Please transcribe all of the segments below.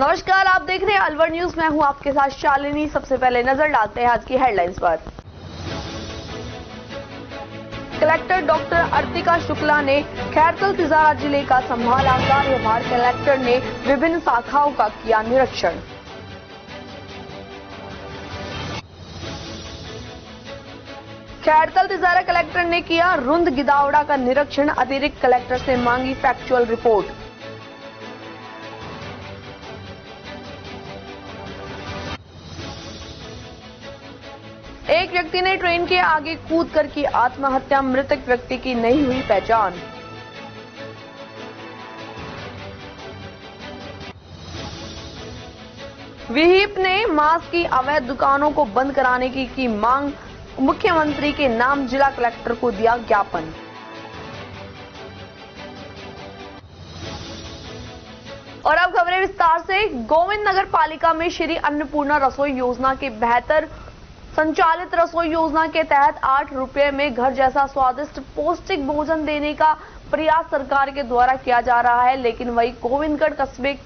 नमस्कार, आप देख रहे हैं अलवर न्यूज। मैं हूं आपके साथ शालिनी। सबसे पहले नजर डालते हैं आज की हेडलाइंस पर। कलेक्टर डॉक्टर अर्तिका शुक्ला ने खैरतल तिजारा जिले का संभाला कार्यभार। कलेक्टर ने विभिन्न शाखाओं का किया निरीक्षण। खैरतल तिजारा कलेक्टर ने किया रुंद गिदावड़ा का निरीक्षण। अतिरिक्त कलेक्टर से मांगी फैक्चुअल रिपोर्ट। एक व्यक्ति ने ट्रेन के आगे कूदकर की आत्महत्या। मृतक व्यक्ति की नहीं हुई पहचान। विहिप ने मांस की अवैध दुकानों को बंद कराने की मांग। मुख्यमंत्री के नाम जिला कलेक्टर को दिया ज्ञापन। और अब खबरें विस्तार से। गोविंद नगर पालिका में श्री अन्नपूर्णा रसोई योजना के बेहतर संचालित रसोई योजना के तहत 8 रुपए में घर जैसा स्वादिष्ट पौष्टिक भोजन देने का प्रयास सरकार के द्वारा किया जा रहा है। लेकिन वही गोविंदगढ़ कस्बे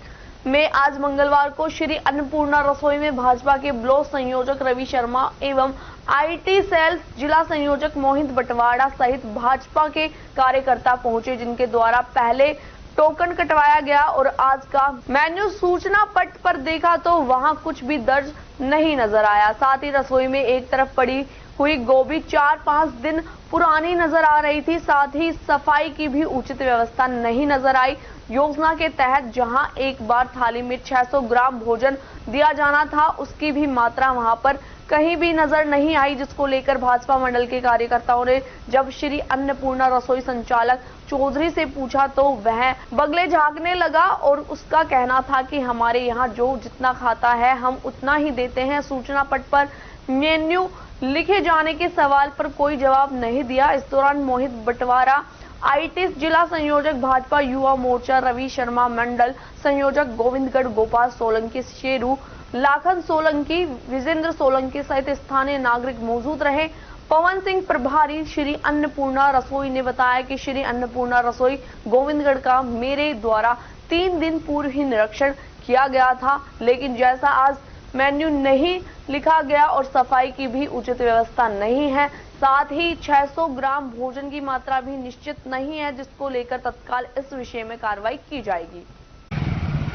में आज मंगलवार को श्री अन्नपूर्णा रसोई में भाजपा के ब्लॉक संयोजक रवि शर्मा एवं आईटी सेल जिला संयोजक मोहित बटवाड़ा सहित भाजपा के कार्यकर्ता पहुंचे, जिनके द्वारा पहले टोकन कटवाया गया और आज का मेन्यू सूचना पट पर देखा तो वहां कुछ भी दर्ज नहीं नजर आया। साथ ही रसोई में एक तरफ पड़ी हुई गोभी 4-5 दिन पुरानी नजर आ रही थी। साथ ही सफाई की भी उचित व्यवस्था नहीं नजर आई। योजना के तहत जहां एक बार थाली में 600 ग्राम भोजन दिया जाना था, उसकी भी मात्रा वहां पर कहीं भी नजर नहीं आई, जिसको लेकर भाजपा मंडल के कार्यकर्ताओं ने जब श्री अन्नपूर्णा रसोई संचालक चौधरी से पूछा तो वह बगले झांकने लगा और उसका कहना था कि हमारे यहाँ जो जितना खाता है हम उतना ही देते हैं। सूचना पट पर मेन्यू लिखे जाने के सवाल पर कोई जवाब नहीं दिया। इस दौरान मोहित बटवारा आईटी जिला संयोजक भाजपा युवा मोर्चा रवि शर्मा, मंडल संयोजक गोविंदगढ़ गोपाल सोलंकी, शेरू लाखन सोलंकी, विजेंद्र सोलंकी सहित स्थानीय नागरिक मौजूद रहे। पवन सिंह प्रभारी श्री अन्नपूर्णा रसोई ने बताया कि श्री अन्नपूर्णा रसोई गोविंदगढ़ का मेरे द्वारा 3 दिन पूर्व ही निरीक्षण किया गया था, लेकिन जैसा आज मेन्यू नहीं लिखा गया और सफाई की भी उचित व्यवस्था नहीं है, साथ ही 600 ग्राम भोजन की मात्रा भी निश्चित नहीं है, जिसको लेकर तत्काल इस विषय में कार्रवाई की जाएगी।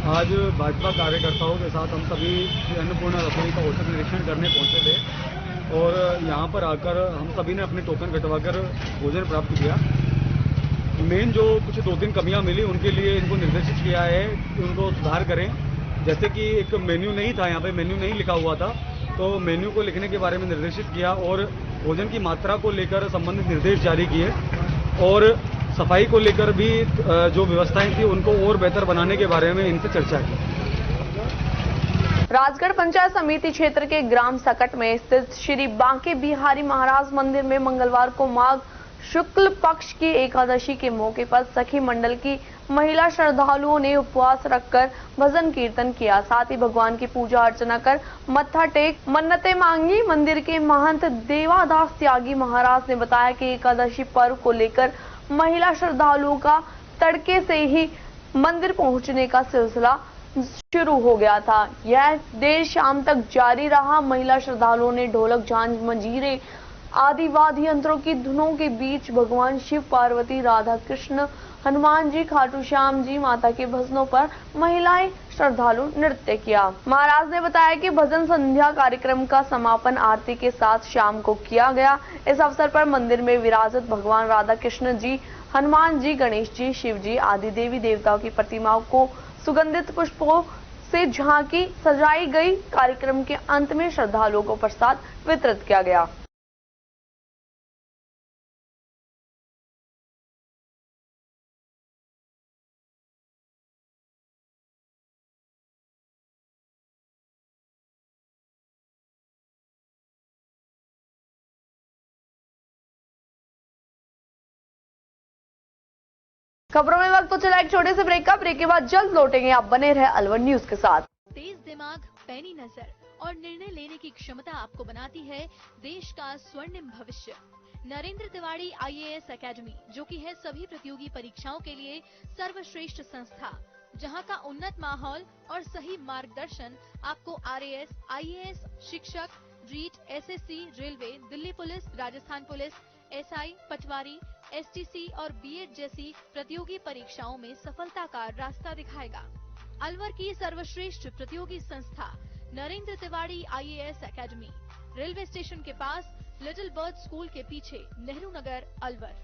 आज भाजपा कार्यकर्ताओं के साथ हम सभी अन्नपूर्णा रसोई का औचक निरीक्षण करने पहुंचे थे और यहां पर आकर हम सभी ने अपने टोकन कटवाकर भोजन प्राप्त किया। मेन जो कुछ 2-3 कमियां मिली उनके लिए इनको निर्देशित किया है कि उनको सुधार करें। जैसे कि एक मेन्यू नहीं था, यहाँ पे मेन्यू नहीं लिखा हुआ था, तो मेन्यू को लिखने के बारे में निर्देशित किया और भोजन की मात्रा को लेकर संबंधित निर्देश जारी किए और सफाई को लेकर भी जो व्यवस्थाएं थी उनको और बेहतर बनाने के बारे में इनसे चर्चा की। राजगढ़ पंचायत समिति क्षेत्र के ग्राम सकट में स्थित श्री बांके बिहारी महाराज मंदिर में मंगलवार को माघ शुक्ल पक्ष की एकादशी के मौके पर सखी मंडल की महिला श्रद्धालुओं ने उपवास रखकर भजन कीर्तन किया। साथ ही भगवान की पूजा अर्चना कर मत्था टेक मन्नतें मांगी। मंदिर के महंत देवादास त्यागी महाराज ने बताया कि एकादशी पर्व को लेकर महिला श्रद्धालुओं का तड़के से ही मंदिर पहुंचने का सिलसिला शुरू हो गया था। यह देर शाम तक जारी रहा। महिला श्रद्धालुओं ने ढोलक, झांझ, मंजीरे आदि वाद्य यंत्रों की धुनों के बीच भगवान शिव, पार्वती, राधा कृष्ण, हनुमान जी, खाटू श्याम जी माता के भजनों पर महिलाएं श्रद्धालु नृत्य किया। महाराज ने बताया कि भजन संध्या कार्यक्रम का समापन आरती के साथ शाम को किया गया। इस अवसर पर मंदिर में विराजत भगवान राधा कृष्ण जी, हनुमान जी, गणेश जी, शिव जी आदि देवी देवताओं की प्रतिमाओं को सुगंधित पुष्पों से झांकी सजाई गई। कार्यक्रम के अंत में श्रद्धालुओं को प्रसाद वितरित किया गया। खबरों में वक्त तो चला एक छोटे से ब्रेक का। ब्रेक के बाद जल्द लौटेंगे। आप बने रहे अलवर न्यूज के साथ। तेज दिमाग, पैनी नजर और निर्णय लेने की क्षमता आपको बनाती है देश का स्वर्णिम भविष्य। नरेंद्र तिवारी IAS एकेडमी, जो कि है सभी प्रतियोगी परीक्षाओं के लिए सर्वश्रेष्ठ संस्था, जहां का उन्नत माहौल और सही मार्गदर्शन आपको आरएएस, आईएएस, शिक्षक, REET, SSC, railway, Delhi police, Rajasthan police, SI, patwari, STC और बीएड जैसी प्रतियोगी परीक्षाओं में सफलता का रास्ता दिखाएगा। अलवर की सर्वश्रेष्ठ प्रतियोगी संस्था Narendra Tiwari IAS academy, railway station के पास, लिटिल बर्ड स्कूल के पीछे, नेहरू नगर, अलवर।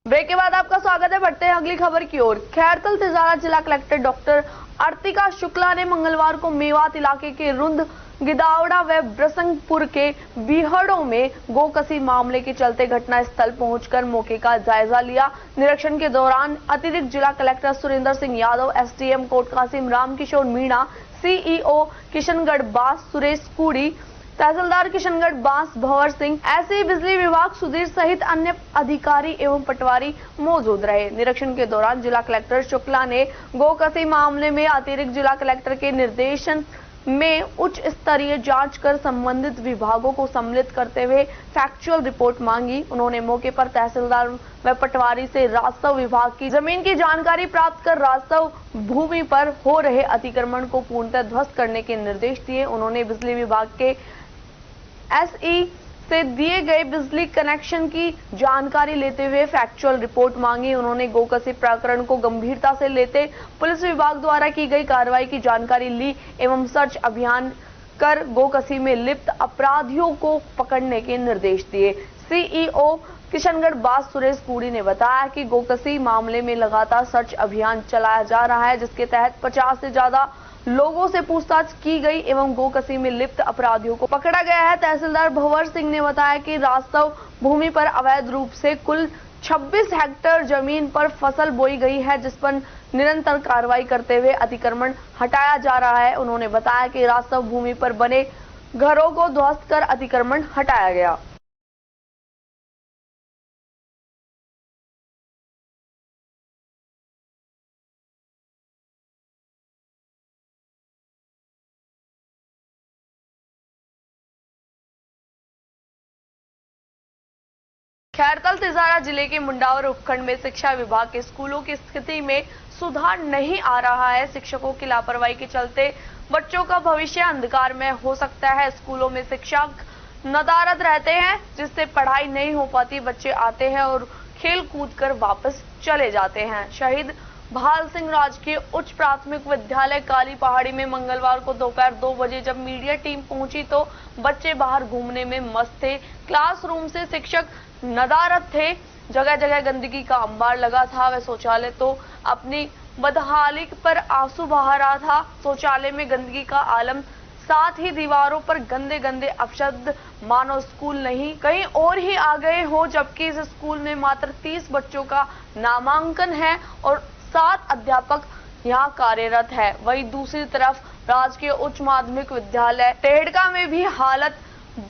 ब्रेक के बाद आपका स्वागत है। बढ़ते हैं अगली खबर की ओर। खैरतल तिजारा जिला कलेक्टर डॉक्टर अर्तिका शुक्ला ने मंगलवार को मेवात इलाके के रुंद, गिदावड़ा व ब्रसंगपुर के बीहड़ों में गोकसी मामले के चलते घटनास्थल पहुंचकर मौके का जायजा लिया। निरीक्षण के दौरान अतिरिक्त जिला collector Surendra Singh Yadav, SDM Kot Kasim Ramkishore Meena, CEO Kishangarh Bas Suresh कुड़ी, तहसीलदार किशनगढ़ बांस भंवर सिंह, ऐसे बिजली विभाग सुधीर सहित अन्य अधिकारी एवं पटवारी मौजूद रहे। निरीक्षण के दौरान जिला कलेक्टर शुक्ला ने गोकसी मामले में अतिरिक्त जिला कलेक्टर के निर्देशन में उच्च स्तरीय जांच कर संबंधित विभागों को सम्मिलित करते हुए फैक्चुअल रिपोर्ट मांगी। उन्होंने मौके पर तहसीलदार व पटवारी से राजस्व विभाग की जमीन की जानकारी प्राप्त कर राजस्व भूमि पर हो रहे अतिक्रमण को पूर्णतः ध्वस्त करने के निर्देश दिए। उन्होंने बिजली विभाग के एसई से दिए गए बिजली कनेक्शन की जानकारी लेते हुए फैक्चुअल रिपोर्ट मांगी। उन्होंने गोकसी प्रकरण को गंभीरता से लेते पुलिस विभाग द्वारा की गई कार्रवाई की जानकारी ली एवं सर्च अभियान कर गोकसी में लिप्त अपराधियों को पकड़ने के निर्देश दिए। सीईओ किशनगढ़ बास सुरेश कुड़ी ने बताया कि गोकसी मामले में लगातार सर्च अभियान चलाया जा रहा है, जिसके तहत 50 से ज्यादा लोगों से पूछताछ की गई एवं गोकसी में लिप्त अपराधियों को पकड़ा गया है। तहसीलदार भंवर सिंह ने बताया कि राजस्व भूमि पर अवैध रूप से कुल 26 हेक्टेयर जमीन पर फसल बोई गई है, जिस पर निरंतर कार्रवाई करते हुए अतिक्रमण हटाया जा रहा है। उन्होंने बताया कि राजस्व भूमि पर बने घरों को ध्वस्त कर अतिक्रमण हटाया गया। खैरतल तिजारा जिले के मुंडावर उपखंड में शिक्षा विभाग के स्कूलों की स्थिति में सुधार नहीं आ रहा है। शिक्षकों की लापरवाही के चलते बच्चों का भविष्य अंधकार में हो सकता है। स्कूलों में शिक्षक नदारद रहते हैं, जिससे पढ़ाई नहीं हो पाती। बच्चे आते हैं और खेल कूद कर वापस चले जाते हैं। शहीद भाल सिंह राजकीय उच्च प्राथमिक विद्यालय काली पहाड़ी में मंगलवार को दोपहर 2 बजे जब मीडिया टीम पहुंची तो बच्चे बाहर घूमने में मस्त थे। क्लासरूम से शिक्षक नदारद थे। जगह जगह गंदगी का अंबार लगा था। वह शौचालय तो अपनी बदहाली पर आंसू बहा रहा था। शौचालय में गंदगी का आलम, साथ ही दीवारों पर गंदे गंदे अपशब्द, मानो स्कूल नहीं कहीं और ही आ गए हो। जबकि इस स्कूल में मात्र 30 बच्चों का नामांकन है और 7 अध्यापक यहाँ कार्यरत है। वहीं दूसरी तरफ राजकीय उच्च माध्यमिक विद्यालय टेढ़का में भी हालत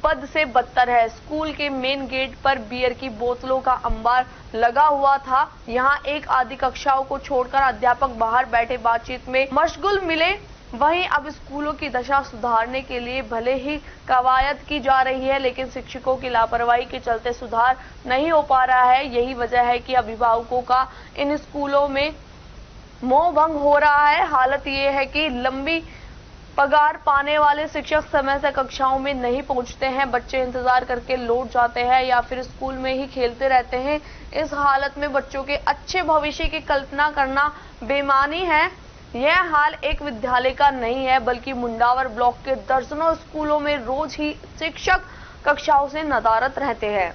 बद से बदतर है। स्कूल के मेन गेट पर बियर की बोतलों का अंबार लगा हुआ था। यहाँ एक आधी कक्षाओं को छोड़कर अध्यापक बाहर बैठे बातचीत में मशगूल मिले। वहीं अब स्कूलों की दशा सुधारने के लिए भले ही कवायद की जा रही है, लेकिन शिक्षकों की लापरवाही के चलते सुधार नहीं हो पा रहा है। यही वजह है कि अभिभावकों का इन स्कूलों में मोह भंग हो रहा है। हालत ये है कि लंबी पगार पाने वाले शिक्षक समय से कक्षाओं में नहीं पहुंचते हैं। बच्चे इंतजार करके लौट जाते हैं या फिर स्कूल में ही खेलते रहते हैं। इस हालत में बच्चों के अच्छे भविष्य की कल्पना करना बेईमानी है। यह हाल एक विद्यालय का नहीं है, बल्कि मुंडावर ब्लॉक के दर्जनों स्कूलों में रोज ही शिक्षक कक्षाओं से नदारद रहते हैं।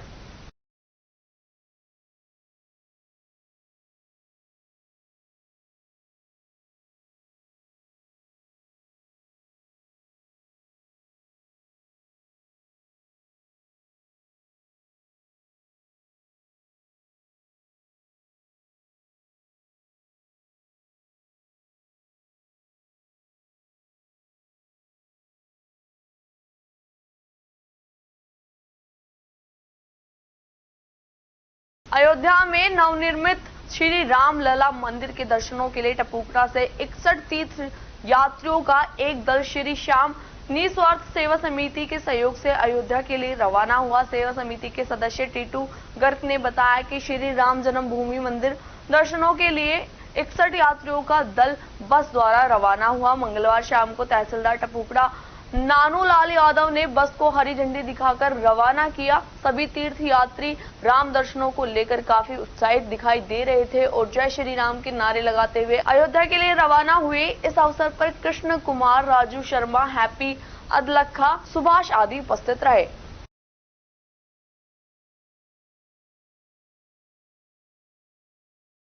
अयोध्या में नवनिर्मित श्री राम लला मंदिर के दर्शनों के लिए टपुकरा से 61 तीर्थ यात्रियों का एक दल श्री श्याम निस्वार्थ सेवा समिति के सहयोग से अयोध्या के लिए रवाना हुआ। सेवा समिति के सदस्य टीटू गर्ग ने बताया कि श्री राम जन्मभूमि मंदिर दर्शनों के लिए 61 यात्रियों का दल बस द्वारा रवाना हुआ। मंगलवार शाम को तहसीलदार टपुकड़ा नानूलाल यादव ने बस को हरी झंडी दिखाकर रवाना किया। सभी तीर्थ यात्री राम दर्शनों को लेकर काफी उत्साहित दिखाई दे रहे थे और जय श्री राम के नारे लगाते हुए अयोध्या के लिए रवाना हुए। इस अवसर पर कृष्ण कुमार, राजू शर्मा, हैप्पी अदलखा, सुभाष आदि उपस्थित रहे।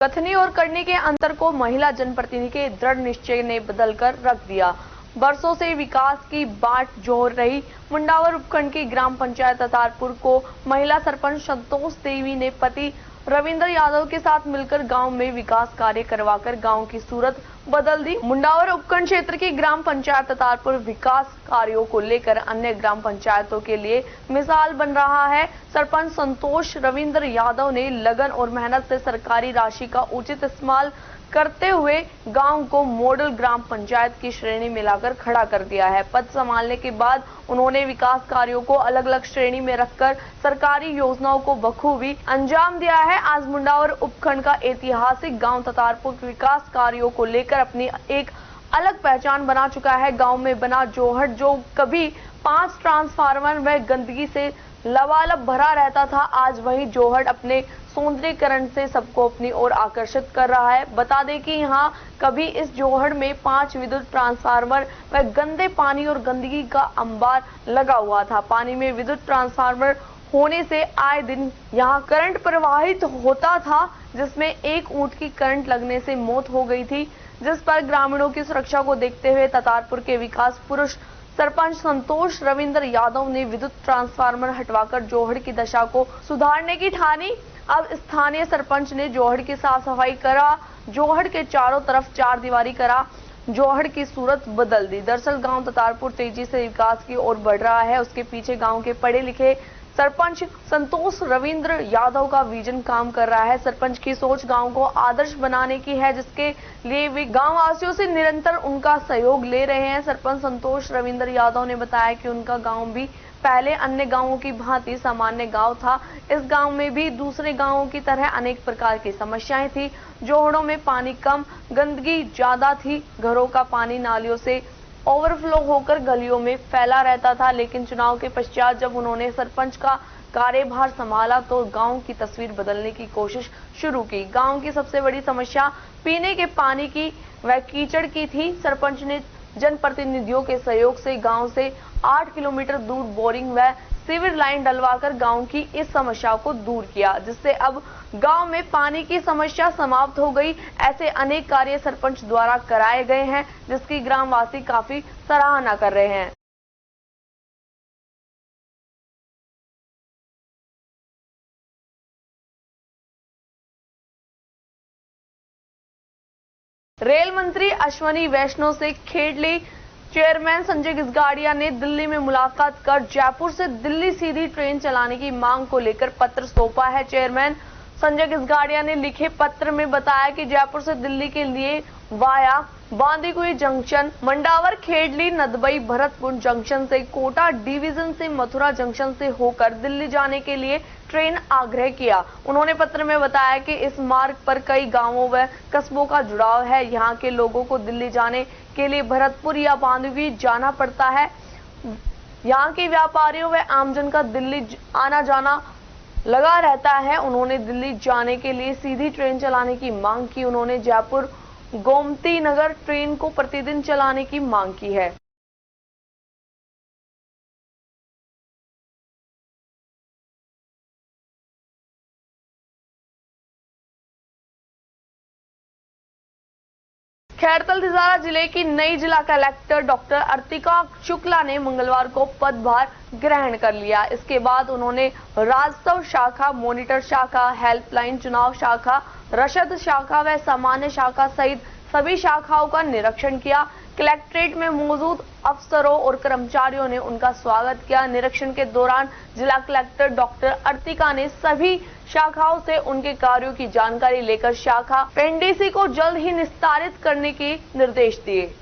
कथनी और करनी के अंतर को महिला जनप्रतिनिधि के दृढ़ निश्चय ने बदलकर रख दिया। बरसों से विकास की बाट जोड़ रही मुंडावर उपखंड की ग्राम पंचायत अतारपुर को महिला सरपंच संतोष देवी ने पति रविंद्र यादव के साथ मिलकर गांव में विकास कार्य करवाकर गांव की सूरत बदल दी। मुंडावर उपखंड क्षेत्र की ग्राम पंचायत अतारपुर विकास कार्यों को लेकर अन्य ग्राम पंचायतों के लिए मिसाल बन रहा है। सरपंच संतोष रविंद्र यादव ने लगन और मेहनत से सरकारी राशि का उचित इस्तेमाल करते हुए गांव को मॉडल ग्राम पंचायत की श्रेणी में लाकर खड़ा कर दिया है। पद संभालने के बाद उन्होंने विकास कार्यों को अलग अलग श्रेणी में रखकर सरकारी योजनाओं को बखूबी अंजाम दिया है। आज मुंडावर उपखंड का ऐतिहासिक गांव ततारपुर विकास कार्यों को लेकर अपनी एक अलग पहचान बना चुका है। गांव में बना जोहड़ जो कभी 5 ट्रांसफार्मर में गंदगी से लबालब भरा रहता था, आज वही जोहड़ अपने सौंदर्यीकरण से सबको अपनी ओर आकर्षित कर रहा है। बता दें कि यहाँ कभी इस जोहड़ में 5 विद्युत ट्रांसफार्मर व गंदे पानी और गंदगी का अंबार लगा हुआ था। पानी में विद्युत ट्रांसफार्मर होने से आए दिन यहाँ करंट प्रवाहित होता था, जिसमें एक ऊंट की करंट लगने से मौत हो गई थी, जिस पर ग्रामीणों की सुरक्षा को देखते हुए ततारपुर के विकास पुरुष सरपंच संतोष रविंद्र यादव ने विद्युत ट्रांसफार्मर हटवाकर जोहड़ की दशा को सुधारने की ठानी। अब स्थानीय सरपंच ने जोहड़ की साफ सफाई करा, जोहड़ के चारों तरफ 4 दीवारी करा, जोहड़ की सूरत बदल दी। दरअसल गांव ततारपुर तेजी से विकास की ओर बढ़ रहा है। उसके पीछे गांव के पढ़े लिखे सरपंच संतोष रविंद्र यादव का विजन काम कर रहा है। सरपंच की सोच गांव को आदर्श बनाने की है, जिसके लिए वे गांव वासियों से निरंतर उनका सहयोग ले रहे हैं। सरपंच संतोष रविंद्र यादव ने बताया कि उनका गांव भी पहले अन्य गांवों की भांति सामान्य गांव था। इस गांव में भी दूसरे गांवों की तरह अनेक प्रकार की समस्याएं थी। जोहड़ों में पानी कम, गंदगी ज्यादा थी, घरों का पानी नालियों से ओवरफ्लो होकर गलियों में फैला रहता था। लेकिन चुनाव के पश्चात जब उन्होंने सरपंच का कार्यभार संभाला तो गांव की तस्वीर बदलने की कोशिश शुरू की। गांव की सबसे बड़ी समस्या पीने के पानी की व कीचड़ की थी। सरपंच ने जनप्रतिनिधियों के सहयोग से गांव से 8 किलोमीटर दूर बोरिंग व सीवर लाइन डलवाकर गांव की इस समस्या को दूर किया, जिससे अब गांव में पानी की समस्या समाप्त हो गई। ऐसे अनेक कार्य सरपंच द्वारा कराए गए हैं, जिसकी ग्रामवासी काफी सराहना कर रहे हैं। रेल मंत्री अश्वनी वैष्णव से खेड़ली चेयरमैन संजय गिसगाड़िया ने दिल्ली में मुलाकात कर जयपुर से दिल्ली सीधी ट्रेन चलाने की मांग को लेकर पत्र सौंपा है। चेयरमैन संजय गिसगाड़िया ने लिखे पत्र में बताया कि जयपुर से दिल्ली के लिए via Bandikui junction, Mandawar, Khedli, Nadbai, Bharatpur junction से कोटा डिवीजन से मथुरा जंक्शन से होकर दिल्ली जाने के लिए ट्रेन आग्रह किया। उन्होंने पत्र में बताया कि इस मार्ग पर कई गांवों व कस्बों का जुड़ाव है। यहाँ के लोगों को दिल्ली जाने के लिए भरतपुर या बांदीकुई जाना पड़ता है। यहाँ के व्यापारियों व आमजन का दिल्ली आना जाना लगा रहता है। उन्होंने दिल्ली जाने के लिए सीधी ट्रेन चलाने की मांग की। उन्होंने जयपुर गोमती नगर ट्रेन को प्रतिदिन चलाने की मांग की है। खैरतल तिजारा जिले की नई जिला कलेक्टर डॉक्टर अर्तिका शुक्ला ने मंगलवार को पदभार ग्रहण कर लिया। इसके बाद उन्होंने राजस्व शाखा, मॉनिटर शाखा, हेल्पलाइन, चुनाव शाखा, रसद शाखा व सामान्य शाखा सहित सभी शाखाओं का निरीक्षण किया। कलेक्ट्रेट में मौजूद अफसरों और कर्मचारियों ने उनका स्वागत किया। निरीक्षण के दौरान जिला कलेक्टर डॉक्टर अर्तिका ने सभी शाखाओं से उनके कार्यों की जानकारी लेकर शाखा पेंडीसी को जल्द ही निस्तारित करने के निर्देश दिए।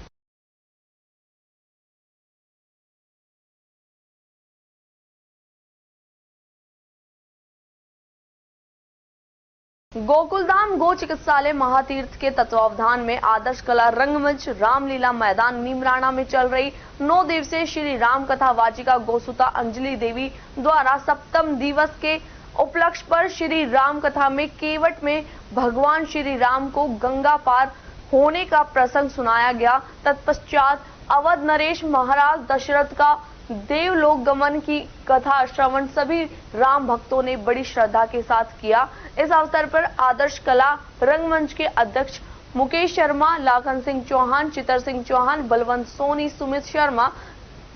गोकुलधाम गो चिकित्सालय महातीर्थ के तत्वावधान में आदर्श कला रंगमंच रामलीला मैदान नीमराणा में चल रही 9 दिवसीय श्री राम कथा वाचिका गोसुता अंजलि देवी द्वारा सप्तम दिवस के उपलक्ष्य पर श्री राम कथा में केवट में भगवान श्री राम को गंगा पार होने का प्रसंग सुनाया गया। तत्पश्चात अवध नरेश महाराज दशरथ का देवलोक गमन की कथा श्रवण सभी राम भक्तों ने बड़ी श्रद्धा के साथ किया। इस अवसर पर आदर्श कला रंगमंच के अध्यक्ष मुकेश शर्मा, लाखन सिंह चौहान, चितर सिंह चौहान, बलवंत सोनी, सुमित शर्मा,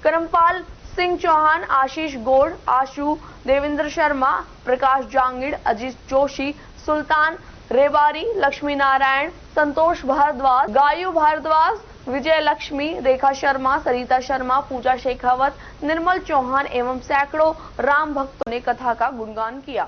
करमपाल सिंह चौहान, आशीष गौड़, आशु, देवेंद्र शर्मा, प्रकाश जांगिड़, अजीत जोशी, सुल्तान रेबारी, लक्ष्मी नारायण, संतोष भारद्वाज, गायु भारद्वाज, विजय लक्ष्मी, रेखा शर्मा, सरिता शर्मा, पूजा शेखावत, निर्मल चौहान एवं सैकड़ों राम भक्तों ने कथा का गुणगान किया।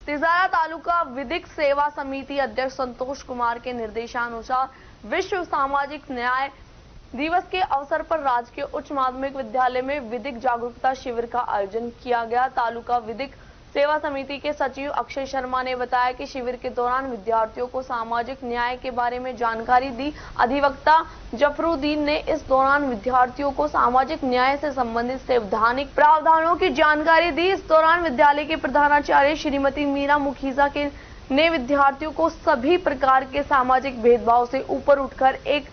तिजारा तालुका विधिक सेवा समिति अध्यक्ष संतोष कुमार के निर्देशानुसार विश्व सामाजिक न्याय दिवस के अवसर पर राजकीय उच्च माध्यमिक विद्यालय में विधिक जागरूकता शिविर का आयोजन किया गया। तालुका विधिक सेवा समिति के सचिव अक्षय शर्मा ने बताया कि शिविर के दौरान विद्यार्थियों को सामाजिक न्याय के बारे में जानकारी दी। अधिवक्ता जफरुद्दीन ने इस दौरान विद्यार्थियों को सामाजिक न्याय से संबंधित संवैधानिक प्रावधानों की जानकारी दी। इस दौरान विद्यालय के प्रधानाचार्य श्रीमती मीरा मुखीजा ने विद्यार्थियों को सभी प्रकार के सामाजिक भेदभाव से ऊपर उठकर एक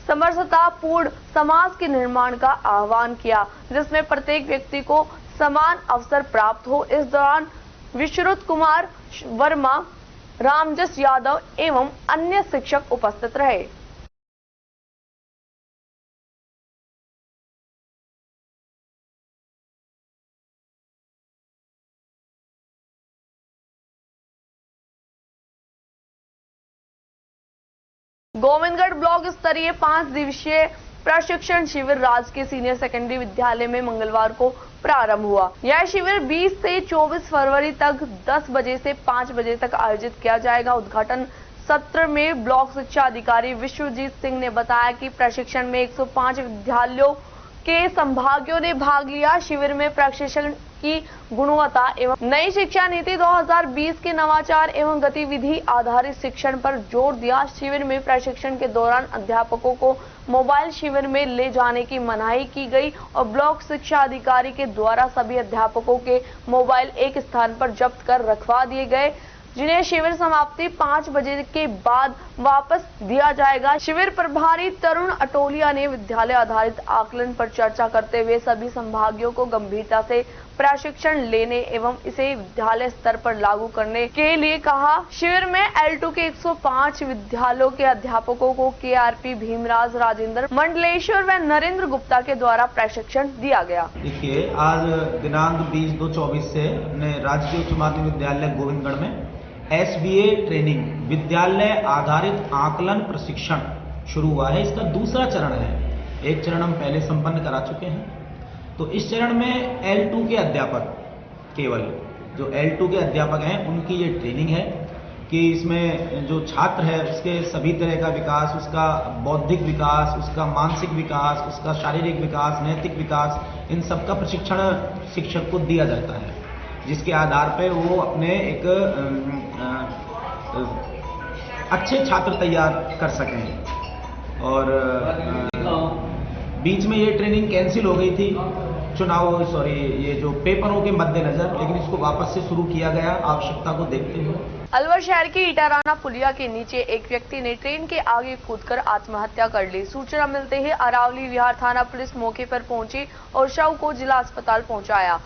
समरसतापूर्ण समाज के निर्माण का आह्वान किया, जिसमें प्रत्येक व्यक्ति को समान अवसर प्राप्त हो। इस दौरान विश्रुत कुमार वर्मा, रामजस यादव एवं अन्य शिक्षक उपस्थित रहे। गोविंदगढ़ ब्लॉक स्तरीय 5 दिवसीय प्रशिक्षण शिविर राजकीय सीनियर सेकेंडरी विद्यालय में मंगलवार को प्रारंभ हुआ। यह शिविर 20 से 24 फरवरी तक 10 बजे से 5 बजे तक आयोजित किया जाएगा। उद्घाटन सत्र में ब्लॉक शिक्षा अधिकारी विश्वजीत सिंह ने बताया कि प्रशिक्षण में 105 विद्यालयों के संभागियों ने भाग लिया। शिविर में प्रशिक्षण की गुणवत्ता एवं नई शिक्षा नीति 2020 के नवाचार एवं गतिविधि आधारित शिक्षण पर जोर दिया। शिविर में प्रशिक्षण के दौरान अध्यापकों को मोबाइल शिविर में ले जाने की मनाही की गई और ब्लॉक शिक्षा अधिकारी के द्वारा सभी अध्यापकों के मोबाइल एक स्थान पर जब्त कर रखवा दिए गए, जिन्हें शिविर समाप्ति 5 बजे के बाद वापस दिया जाएगा। शिविर प्रभारी तरुण अटोलिया ने विद्यालय आधारित आकलन पर चर्चा करते हुए सभी संभागियों को गंभीरता से प्रशिक्षण लेने एवं इसे विद्यालय स्तर पर लागू करने के लिए कहा। शिविर में L2 के 105 विद्यालयों के अध्यापकों को KRP भीमराज, राजेंद्र मंडलेश्वर व नरेंद्र गुप्ता के द्वारा प्रशिक्षण दिया गया। देखिए, आज दिनांक 20/2/24 से अपने राजकीय उच्च माध्यमिक विद्यालय गोविंदगढ़ में SBA ट्रेनिंग विद्यालय आधारित आकलन प्रशिक्षण शुरू हुआ है। इसका दूसरा चरण है। एक चरण हम पहले संपन्न करा चुके हैं। तो इस चरण में L2 के अध्यापक, केवल जो L2 के अध्यापक हैं उनकी ये ट्रेनिंग है कि इसमें जो छात्र है उसके सभी तरह का विकास, उसका बौद्धिक विकास, उसका मानसिक विकास, उसका शारीरिक विकास, नैतिक विकास, इन सब का प्रशिक्षण शिक्षक को दिया जाता है, जिसके आधार पर वो अपने एक अच्छे छात्र तैयार कर सकें। और बीच में ये ट्रेनिंग कैंसिल हो गई थी ये जो पेपरों के मद्देनजर, लेकिन इसको वापस से शुरू किया गया आवश्यकता को देखते हुए। अलवर शहर की इटाराना पुलिया के नीचे एक व्यक्ति ने ट्रेन के आगे कूदकर आत्महत्या कर ली। सूचना मिलते ही अरावली विहार थाना पुलिस मौके पर पहुंची और शव को जिला अस्पताल पहुंचाया।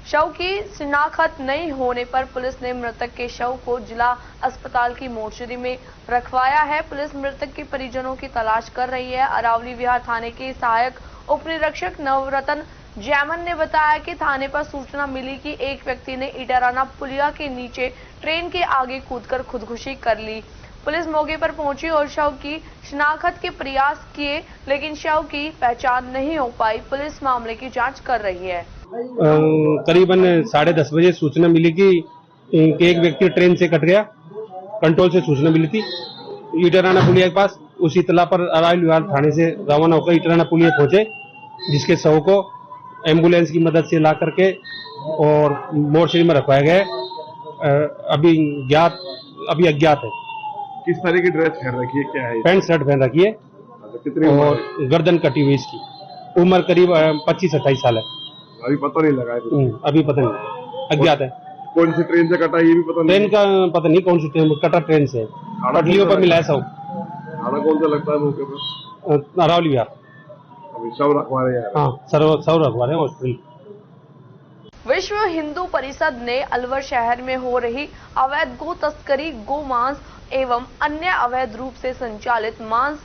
शव की शिनाख्त नहीं होने पर पुलिस ने मृतक के शव को जिला अस्पताल की मोर्चरी में रखवाया है। पुलिस मृतक के परिजनों की तलाश कर रही है। अरावली विहार थाने के सहायक उप निरीक्षक नवरत्न जैमन ने बताया कि थाने पर सूचना मिली कि एक व्यक्ति ने इटाराना पुलिया के नीचे ट्रेन के आगे कूदकर खुदकुशी कर ली। पुलिस मौके पर पहुंची और शव की शिनाख्त के प्रयास किए, लेकिन शव की पहचान नहीं हो पाई। पुलिस मामले की जांच कर रही है। करीबन 10:30 बजे सूचना मिली कि एक व्यक्ति ट्रेन से कट गया। कंट्रोल से सूचना मिली थी इटाराना पुलिया के पास। उसी इतला पर अराइल विहार थाने से रवाना होकर इटराना पुलिया पहुंचे, जिसके शव को एम्बुलेंस की मदद से ला करके और मोर्चरी में रखवाया गया। अभी अज्ञात है। किस तरह की ड्रेस पहन रखी है, क्या है? पैंट शर्ट पहन रखी है कितनी और गर्दन कटी हुई इसकी। उम्र करीब 25-28 साल है। अभी पता नहीं लगा है। अभी पता नहीं, अज्ञात है। कौन सी ट्रेन से कटा ये भी पता नहीं। ट्रेन का पता नहीं कौन सी ट्रेन, कटा ट्रेन से पटलियों पर मिला है सब। खाना कौन सा लगता है मौके पर? अरावली विहार। अभी सब रखवा रहे हैं। हाँ, सब रखवा रहे हैं हॉस्पिटल। विश्व हिंदू परिषद ने अलवर शहर में हो रही अवैध गो तस्करी, गो मांस एवं अन्य अवैध रूप से संचालित मांस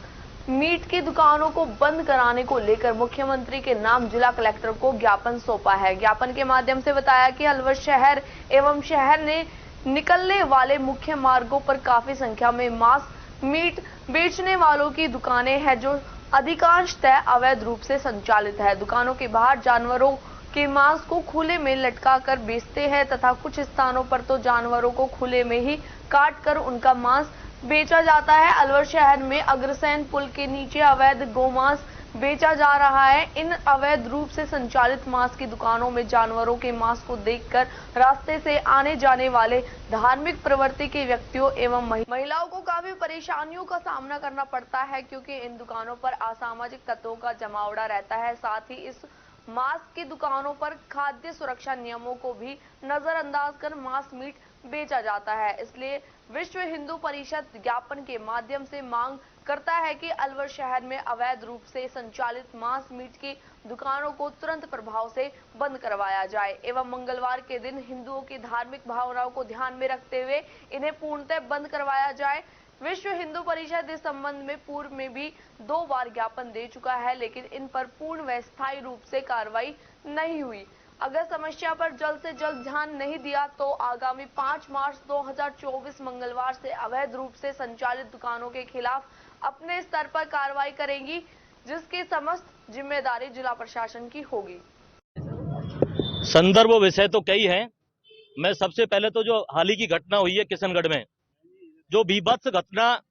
मीट की दुकानों को बंद कराने को लेकर मुख्यमंत्री के नाम जिला कलेक्टर को ज्ञापन सौंपा है। ज्ञापन के माध्यम से बताया कि अलवर शहर एवं शहर ने निकलने वाले मुख्य मार्गों पर काफी संख्या में मांस मीट बेचने वालों की दुकानें हैं, जो अधिकांशतः अवैध रूप से संचालित है। दुकानों के बाहर जानवरों के मांस को खुले में लटका कर बेचते हैं तथा कुछ स्थानों पर तो जानवरों को खुले में ही काट कर उनका मांस बेचा जाता है। अलवर शहर में अग्रसेन पुल के नीचे अवैध गोमांस बेचा जा रहा है। इन अवैध रूप से संचालित मांस की दुकानों में जानवरों के मांस को देखकर रास्ते से आने जाने वाले धार्मिक प्रवृत्ति के व्यक्तियों एवं महिलाओं को काफी परेशानियों का सामना करना पड़ता है, क्योंकि इन दुकानों पर असामाजिक तत्वों का जमावड़ा रहता है। साथ ही इस मांस की दुकानों पर खाद्य सुरक्षा नियमों को भी नजरअंदाज कर मांस मीट बेचा जाता है। इसलिए विश्व हिंदू परिषद ज्ञापन के माध्यम से मांग करता है कि अलवर शहर में अवैध रूप से संचालित मांस मीट की दुकानों को तुरंत प्रभाव से बंद करवाया जाए एवं मंगलवार के दिन हिंदुओं की धार्मिक भावनाओं को ध्यान में रखते हुए इन्हें पूर्णतः बंद करवाया जाए। विश्व हिंदू परिषद इस संबंध में पूर्व में भी 2 बार ज्ञापन दे चुका है, लेकिन इन पर पूर्ण व स्थायी रूप से कार्रवाई नहीं हुई। अगर समस्या पर जल्द से जल्द ध्यान नहीं दिया तो आगामी 5 मार्च 2024 मंगलवार से अवैध रूप से संचालित दुकानों के खिलाफ अपने स्तर पर कार्रवाई करेंगी, जिसकी समस्त जिम्मेदारी जिला प्रशासन की होगी। संदर्भ विषय तो कई हैं। मैं सबसे पहले तो जो हाल ही की घटना हुई है किशनगढ़ में, जो बीभत्स घटना,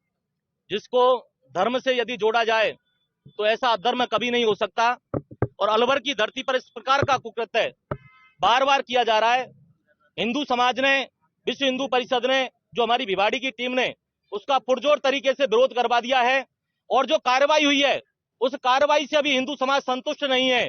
जिसको धर्म से यदि जोड़ा जाए तो ऐसा अधर्म कभी नहीं हो सकता, और अलवर की धरती पर इस प्रकार का कुकृत्य बार बार किया जा रहा है। हिंदू समाज ने, विश्व हिंदू परिषद ने, जो हमारी भिवाड़ी की टीम ने, उसका पुरजोर तरीके से विरोध करवा दिया है, और जो कार्रवाई हुई है उस कार्रवाई से अभी हिंदू समाज संतुष्ट नहीं है।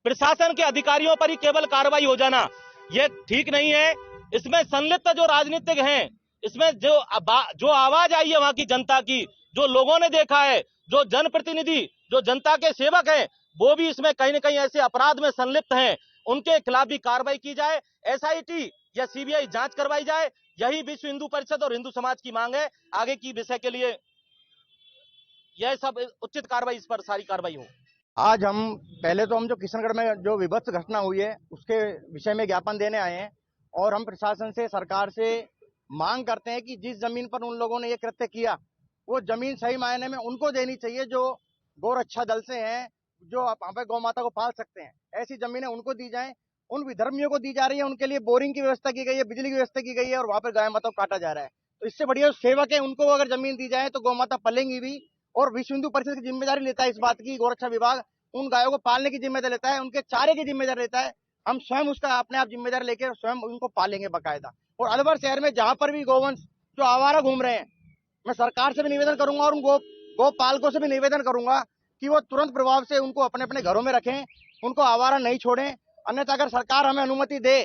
प्रशासन के अधिकारियों पर ही केवल कार्रवाई हो जाना ये ठीक नहीं है। इसमें संलिप्त जो राजनीतिक हैं, इसमें जो आवाज आई है वहां की जनता की, जो लोगों ने देखा है, जो जनप्रतिनिधि, जो जनता के सेवक हैं, वो भी इसमें कहीं न कहीं ऐसे अपराध में संलिप्त हैं। उनके खिलाफ भी कार्रवाई की जाए, एसआईटी या सीबीआई जांच करवाई जाए। यही विश्व हिंदू परिषद और हिंदू समाज की मांग है। आगे की विषय के लिए यह सब उचित कार्रवाई, इस पर सारी कार्रवाई हो। आज हम जो किशनगढ़ में जो विभत्स घटना हुई है उसके विषय में ज्ञापन देने आए हैं, और हम प्रशासन से, सरकार से मांग करते हैं कि जिस जमीन पर उन लोगों ने ये कृत्य किया वो जमीन सही मायने में उनको देनी चाहिए, जो गौरक्षा दल से हैं, जो वहाँ पे गौ माता को पाल सकते हैं। ऐसी जमीनें उनको दी जाएं। उन विधर्मियों को दी जा रही है, उनके लिए बोरिंग की व्यवस्था की गई है, बिजली की व्यवस्था की गई है, और वहाँ पर गाय माता को काटा जा रहा है। तो इससे बढ़िया सेवक है, उनको अगर जमीन दी जाए तो गौ माता पलेंगी भी। और विश्व हिंदू परिषद की जिम्मेदारी लेता है इस बात की, गौरक्षा विभाग उन गायों को पालने की जिम्मेदारी लेता है, उनके चारे की जिम्मेदारी लेता है। हम स्वयं उसका अपने आप जिम्मेदारी लेकर स्वयं उनको पालेंगे बाकायदा। और अलवर शहर में जहाँ पर भी गौवंश जो आवारा घूम रहे हैं, मैं सरकार से भी निवेदन करूंगा और उन गोपालकों से भी निवेदन करूंगा कि वो तुरंत प्रभाव से उनको अपने अपने घरों में रखें, उनको आवारा नहीं छोड़ें। अन्यथा अगर सरकार हमें अनुमति दे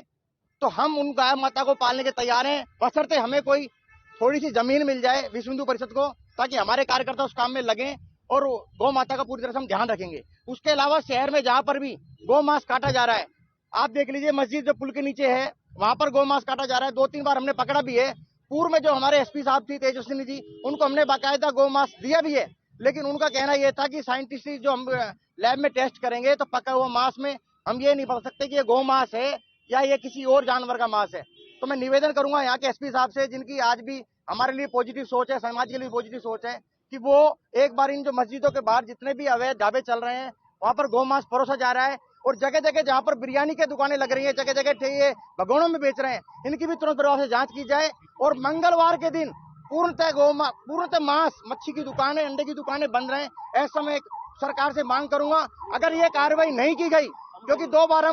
तो हम उन गाय माता को पालने के तैयार हैं, बशर्ते हमें कोई थोड़ी सी जमीन मिल जाए विश्व हिंदू परिषद को, ताकि हमारे कार्यकर्ता उस काम में लगें और गौ माता का पूरी तरह से हम ध्यान रखेंगे। उसके अलावा शहर में जहाँ पर भी गौ मांस काटा जा रहा है, आप देख लीजिए मस्जिद जो पुल के नीचे है वहां पर गौ मांस काटा जा रहा है। 2-3 बार हमने पकड़ा भी है। पूर्व में जो हमारे एसपी साहब थी तेजस्विनी जी, उनको हमने बाकायदा गौ मांस दिया भी है, लेकिन उनका कहना यह था कि साइंटिस्ट जो हम लैब में टेस्ट करेंगे तो पका हुआ मांस में हम ये नहीं बता सकते कि ये गौ मांस है या ये किसी और जानवर का मांस है। तो मैं निवेदन करूंगा यहाँ के एसपी साहब से, जिनकी आज भी हमारे लिए पॉजिटिव सोच है, समाज के लिए पॉजिटिव सोच है, कि वो एक बार इन जो मस्जिदों के बाहर जितने भी अवैध ढाबे चल रहे हैं वहां पर गौ मांस परोसा जा रहा है, और जगह जगह जहां पर बिरयानी की दुकानें लग रही हैं, जगह जगह ये भगोनों में बेच रहे हैं, इनकी भी तुरंत प्रभाव से जांच की जाए। और मंगलवार के दिन पूर्णतः मांस, मच्छी की दुकानें, अंडे की दुकानें बंद रहे। ऐसा मैं सरकार से मांग करूंगा। अगर ये कार्रवाई नहीं की गई, क्योंकि दो बार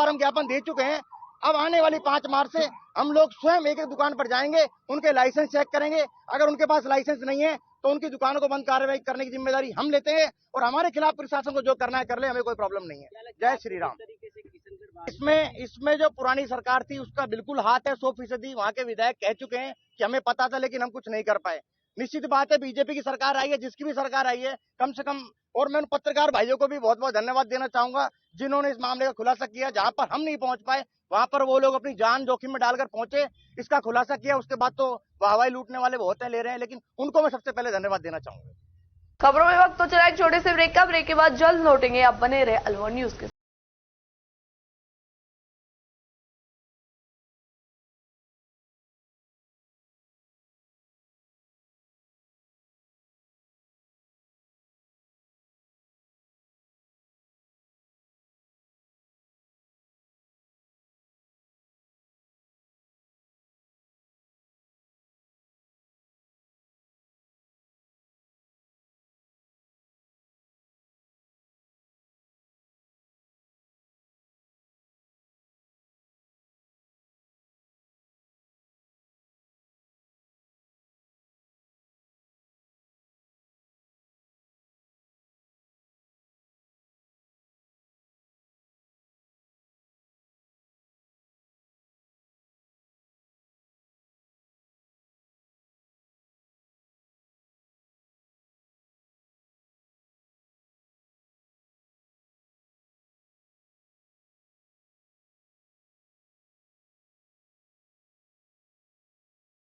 हम ज्ञापन दे चुके हैं, अब आने वाली 5 मार्च से हम लोग स्वयं एक एक दुकान पर जाएंगे, उनके लाइसेंस चेक करेंगे। अगर उनके पास लाइसेंस नहीं है तो उनकी दुकानों को बंद कार्रवाई करने की जिम्मेदारी हम लेते हैं, और हमारे खिलाफ प्रशासन को जो करना है कर ले, हमें कोई प्रॉब्लम नहीं है। जय श्री राम। इसमें जो पुरानी सरकार थी उसका बिल्कुल हाथ है 100%। वहां के विधायक कह चुके हैं कि हमें पता था लेकिन हम कुछ नहीं कर पाए। निश्चित बात है, बीजेपी की सरकार आई है, जिसकी भी सरकार आई है, कम से कम, और मैं उन पत्रकार भाइयों को भी बहुत बहुत धन्यवाद देना चाहूंगा जिन्होंने इस मामले का खुलासा किया। जहां पर हम नहीं पहुंच पाए वहां पर वो लोग अपनी जान जोखिम में डालकर पहुंचे, इसका खुलासा किया। उसके बाद तो वाहवाही लूटने वाले बहुत है ले रहे हैं, लेकिन उनको मैं सबसे पहले धन्यवाद देना चाहूंगा। खबरों में वक्त तो चला एक छोटे से ब्रेक का। ब्रेक के बाद जल्द लौटेंगे। आप बने रहे अलवर न्यूज के।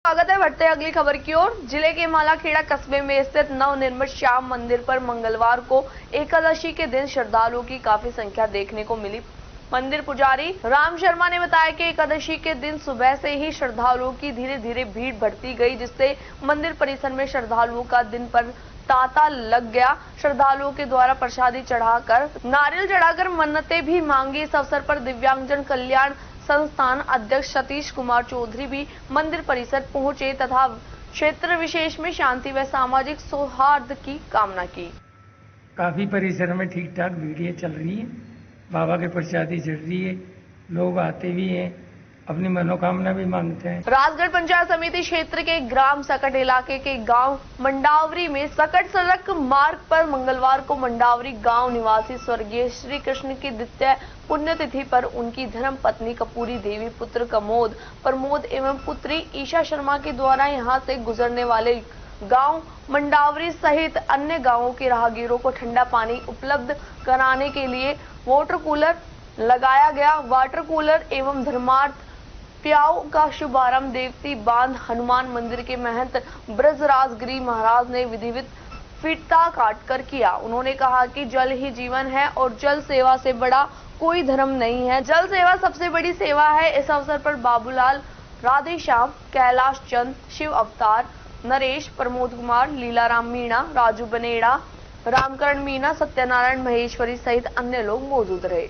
स्वागत है। बढ़ते हैं अगली खबर की ओर। जिले के मालाखेड़ा कस्बे में स्थित नवनिर्मित श्याम मंदिर पर मंगलवार को एकादशी के दिन श्रद्धालुओं की काफी संख्या देखने को मिली। मंदिर पुजारी राम शर्मा ने बताया कि एकादशी के दिन सुबह से ही श्रद्धालुओं की धीरे धीरे भीड़ बढ़ती गई, जिससे मंदिर परिसर में श्रद्धालुओं का दिन पर तांता लग गया। श्रद्धालुओं के द्वारा प्रसादी चढ़ाकर, नारियल चढ़ाकर मन्नतें भी मांगी। इस अवसर पर दिव्यांगजन कल्याण संस्थान अध्यक्ष सतीश कुमार चौधरी भी मंदिर परिसर पहुंचे तथा क्षेत्र विशेष में शांति व सामाजिक सौहार्द की कामना की। काफी परिसर में ठीक ठाक भीड़ चल रही है, बाबा के प्रसादी चढ़ रही है, लोग आते भी हैं, अपनी मनोकामना भी मांगते हैं। राजगढ़ पंचायत समिति क्षेत्र के ग्राम सकट इलाके के गांव मंडावरी में सकट सड़क मार्ग पर मंगलवार को मंडावरी गांव निवासी स्वर्गीय श्री कृष्ण की द्वितीय पुण्यतिथि पर उनकी धर्म पत्नी कपूरी देवी, पुत्र कमोद, प्रमोद एवं पुत्री ईशा शर्मा के द्वारा यहां से गुजरने वाले गांव मंडावरी सहित अन्य गांवों के राहगीरों को ठंडा पानी उपलब्ध कराने के लिए वाटर कूलर लगाया गया। वाटर कूलर एवं धर्मार्थ प्याऊ का शुभारंभ देवती बांध हनुमान मंदिर के महंत ब्रजराज गिरी महाराज ने विधिवत फीता काटकर किया। उन्होंने कहा कि जल ही जीवन है और जल सेवा से बड़ा कोई धर्म नहीं है, जल सेवा सबसे बड़ी सेवा है। इस अवसर पर बाबूलाल, राधेश्याम, कैलाश चंद, शिव अवतार, नरेश, प्रमोद कुमार, लीलाराम मीणा, राजू बनेड़ा, रामकरण मीणा, सत्यनारायण महेश्वरी सहित अन्य लोग मौजूद रहे।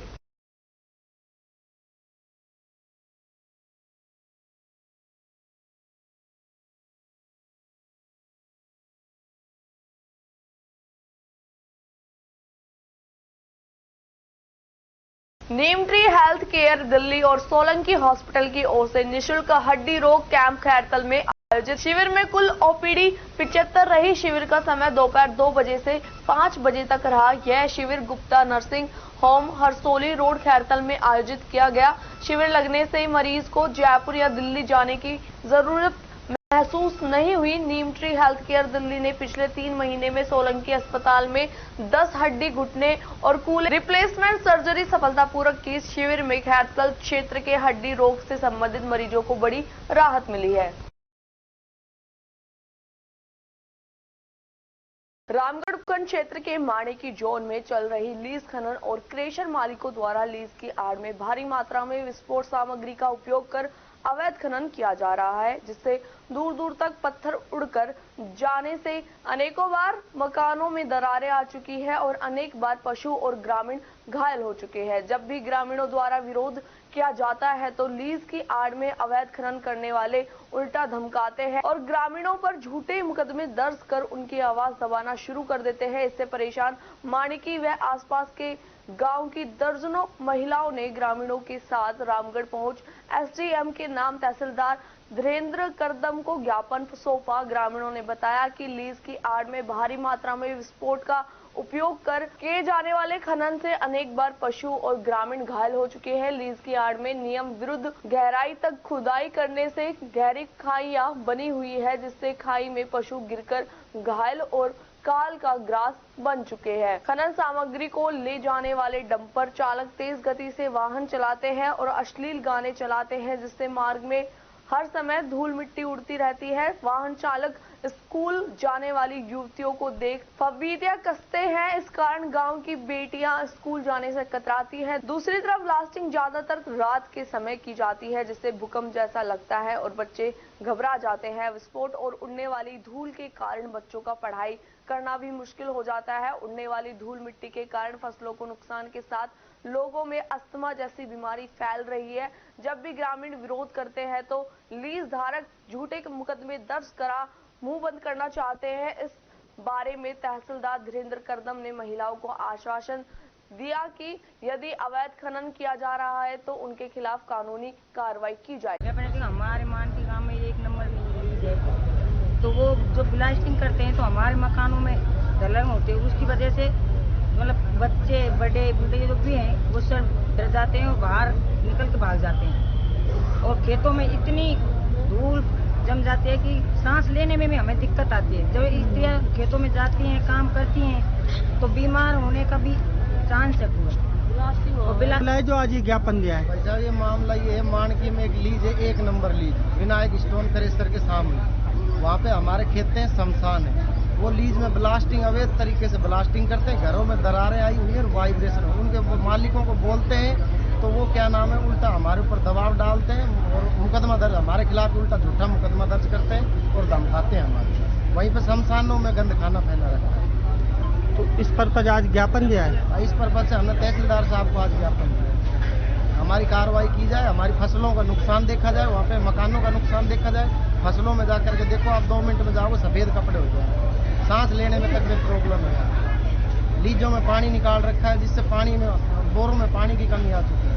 नीम ट्री हेल्थ केयर दिल्ली और सोलंकी हॉस्पिटल की ओर से निशुल्क हड्डी रोग कैंप खैरतल में आयोजित शिविर में कुल ओपीडी 75 रही। शिविर का समय दोपहर 2 बजे से 5 बजे तक रहा। यह शिविर Gupta nursing home Harsoli road Khairthal में आयोजित किया गया। शिविर लगने से मरीज को जयपुर या दिल्ली जाने की जरूरत महसूस नहीं हुई। नीम ट्री हेल्थ केयर दिल्ली ने पिछले 3 महीने में सोलंकी अस्पताल में 10 हड्डी, घुटने और कूल्हे रिप्लेसमेंट सर्जरी सफलतापूर्वक की। इस शिविर में खैरतल क्षेत्र के हड्डी रोग से संबंधित मरीजों को बड़ी राहत मिली है। रामगढ़ उपखंड क्षेत्र के माणेकी जोन में चल रही लीज खनन और क्रेशर मालिकों द्वारा लीज की आड़ में भारी मात्रा में विस्फोट सामग्री का उपयोग कर अवैध खनन किया जा रहा है, जिससे दूर दूर तक पत्थर उड़कर जाने से अनेकों बार मकानों में दरारें आ चुकी है और अनेक बार पशु और ग्रामीण घायल हो चुके हैं। जब भी ग्रामीणों द्वारा विरोध किया जाता है तो लीज की आड़ में अवैध खनन करने वाले उल्टा धमकाते हैं और ग्रामीणों पर झूठे मुकदमे दर्ज कर उनकी आवाज दबाना शुरू कर देते हैं। इससे परेशान माणिकी व आसपास के गांव की दर्जनों महिलाओं ने ग्रामीणों के साथ रामगढ़ पहुंच एसडीएम के नाम तहसीलदार धीरेन्द्र करदम को ज्ञापन सौंपा। ग्रामीणों ने बताया कि लीज की आड़ में भारी मात्रा में विस्फोट का उपयोग कर किए जाने वाले खनन से अनेक बार पशु और ग्रामीण घायल हो चुके हैं। लीज की आड़ में नियम विरुद्ध गहराई तक खुदाई करने से गहरी खाइयां बनी हुई है, जिससे खाई में पशु गिरकर घायल और काल का ग्रास बन चुके हैं। खनन सामग्री को ले जाने वाले डंपर चालक तेज गति से वाहन चलाते हैं और अश्लील गाने चलाते हैं, जिससे मार्ग में हर समय धूल मिट्टी उड़ती रहती है। वाहन चालक स्कूल जाने वाली युवतियों को देख फब्बीतियां कसते हैं। इस कारण गांव की बेटियां स्कूल जाने से कतराती हैं। दूसरी तरफ ब्लास्टिंग ज्यादातर रात के समय की जाती है, जिससे भूकंप जैसा लगता है और बच्चे घबरा जाते हैं। विस्फोट और उड़ने वाली धूल के कारण बच्चों का पढ़ाई करना भी मुश्किल हो जाता है। उड़ने वाली धूल मिट्टी के कारण फसलों को नुकसान के साथ लोगों में अस्थमा जैसी बीमारी फैल रही है। जब भी ग्रामीण विरोध करते हैं तो लीज धारक झूठे मुकदमे दर्ज करा मुंह बंद करना चाहते हैं। इस बारे में तहसीलदार धीरेन्द्र करदम ने महिलाओं को आश्वासन दिया कि यदि अवैध खनन किया जा रहा है तो उनके खिलाफ कानूनी कार्रवाई की जाएगी। हमारे मानकी गांव में 1 नंबर लीज है, तो वो जो ब्लास्टिंग करते हैं तो हमारे मकानों में दलंग होते हैं। उसकी वजह से मतलब बच्चे बड़े बूढ़े जो भी हैं वो सब डर जाते हैं और बाहर निकल के भाग जाते हैं। और खेतों में इतनी धूल जम जाती है कि सांस लेने में भी हमें दिक्कत आती है। जब स्त्रियाँ खेतों में जाती हैं, काम करती हैं, तो बीमार होने का भी चांस है पूरा। जो आज ये ज्ञापन दिया है भाई साहब, ये मामला ये है, मानकी में एक लीज है, 1 number lease, Vinayak stone crusher के सामने। वहाँ पे हमारे खेत हैं, शमशान है। वो लीज में ब्लास्टिंग अवैध तरीके से ब्लास्टिंग करते हैं। घरों में दरारें आई हुई है और वाइब्रेशन, उनके मालिकों को बोलते हैं तो वो क्या नाम है उल्टा हमारे ऊपर दबाव डालते हैं और मुकदमा दर्ज हमारे खिलाफ उल्टा झूठा मुकदमा दर्ज करते हैं और धमकाते हैं हमारे। वहीं पे शमशानों में गंद खाना फैला रखा है। तो इस पर आज ज्ञापन दिया है। इस पर्पज से हमने तहसीलदार साहब को आज ज्ञापन दिया, हमारी कार्रवाई की जाए, हमारी फसलों का नुकसान देखा जाए, वहाँ पे मकानों का नुकसान देखा जाए। फसलों में जाकर के देखो, आप 2 मिनट में जाओगे सफेद कपड़े हो जाए, सांस लेने में तक में प्रॉब्लम है। लीजों में पानी निकाल रखा है, जिससे पानी में बोरों में पानी की कमी आ चुकी है।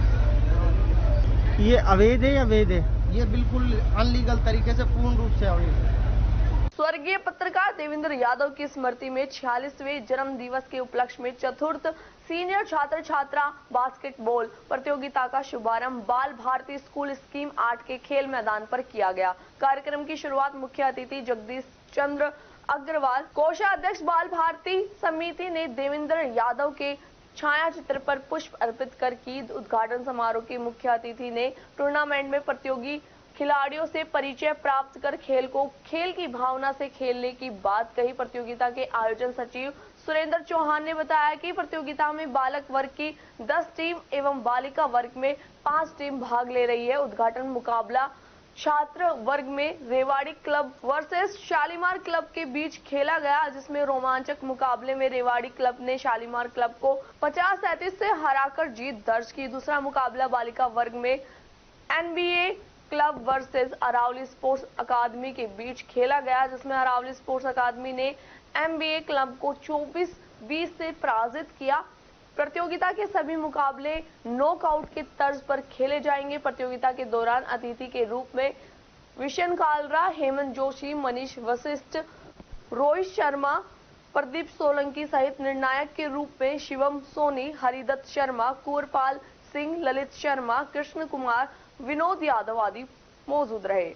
ये अवैध है या वैध है? ये बिल्कुल अनलीगल तरीके से पूर्ण रूप से अवैध है। स्वर्गीय पत्रकार देवेंद्र यादव की स्मृति में 46वें जन्म दिवस के उपलक्ष्य में चतुर्थ सीनियर छात्र छात्रा बास्केटबॉल प्रतियोगिता का शुभारंभ बाल भारती स्कूल स्कीम 8 के खेल मैदान पर किया गया। कार्यक्रम की शुरुआत मुख्य अतिथि जगदीश चंद्र अग्रवाल, कोषाध्यक्ष बाल भारती समिति ने देवेंद्र यादव के छाया चित्र पर पुष्प अर्पित कर की। उद्घाटन समारोह के मुख्य अतिथि ने टूर्नामेंट में प्रतियोगी खिलाड़ियों से परिचय प्राप्त कर खेल को खेल की भावना से खेलने की बात कही। प्रतियोगिता के आयोजन सचिव सुरेंद्र चौहान ने बताया कि प्रतियोगिता में बालक वर्ग की 10 टीम एवं बालिका वर्ग में 5 टीम भाग ले रही है। उद्घाटन मुकाबला छात्र वर्ग में Rewari club versus Shalimar club के बीच खेला गया, जिसमें रोमांचक मुकाबले में रेवाड़ी क्लब ने शालीमार क्लब को 50-37 से हराकर जीत दर्ज की। दूसरा मुकाबला बालिका वर्ग में NBA club versus Aravali sports academy के बीच खेला गया, जिसमें अरावली स्पोर्ट्स अकादमी ने NBA क्लब को 24-20 से पराजित किया। प्रतियोगिता के सभी मुकाबले नॉकआउट के तर्ज पर खेले जाएंगे। प्रतियोगिता के दौरान अतिथि के रूप में विशन कालरा, हेमंत जोशी, मनीष वशिष्ठ, रोहित शर्मा, प्रदीप सोलंकी सहित निर्णायक के रूप में शिवम सोनी, हरिदत्त शर्मा, कुंवरपाल सिंह, ललित शर्मा, कृष्ण कुमार, विनोद यादव आदि मौजूद रहे।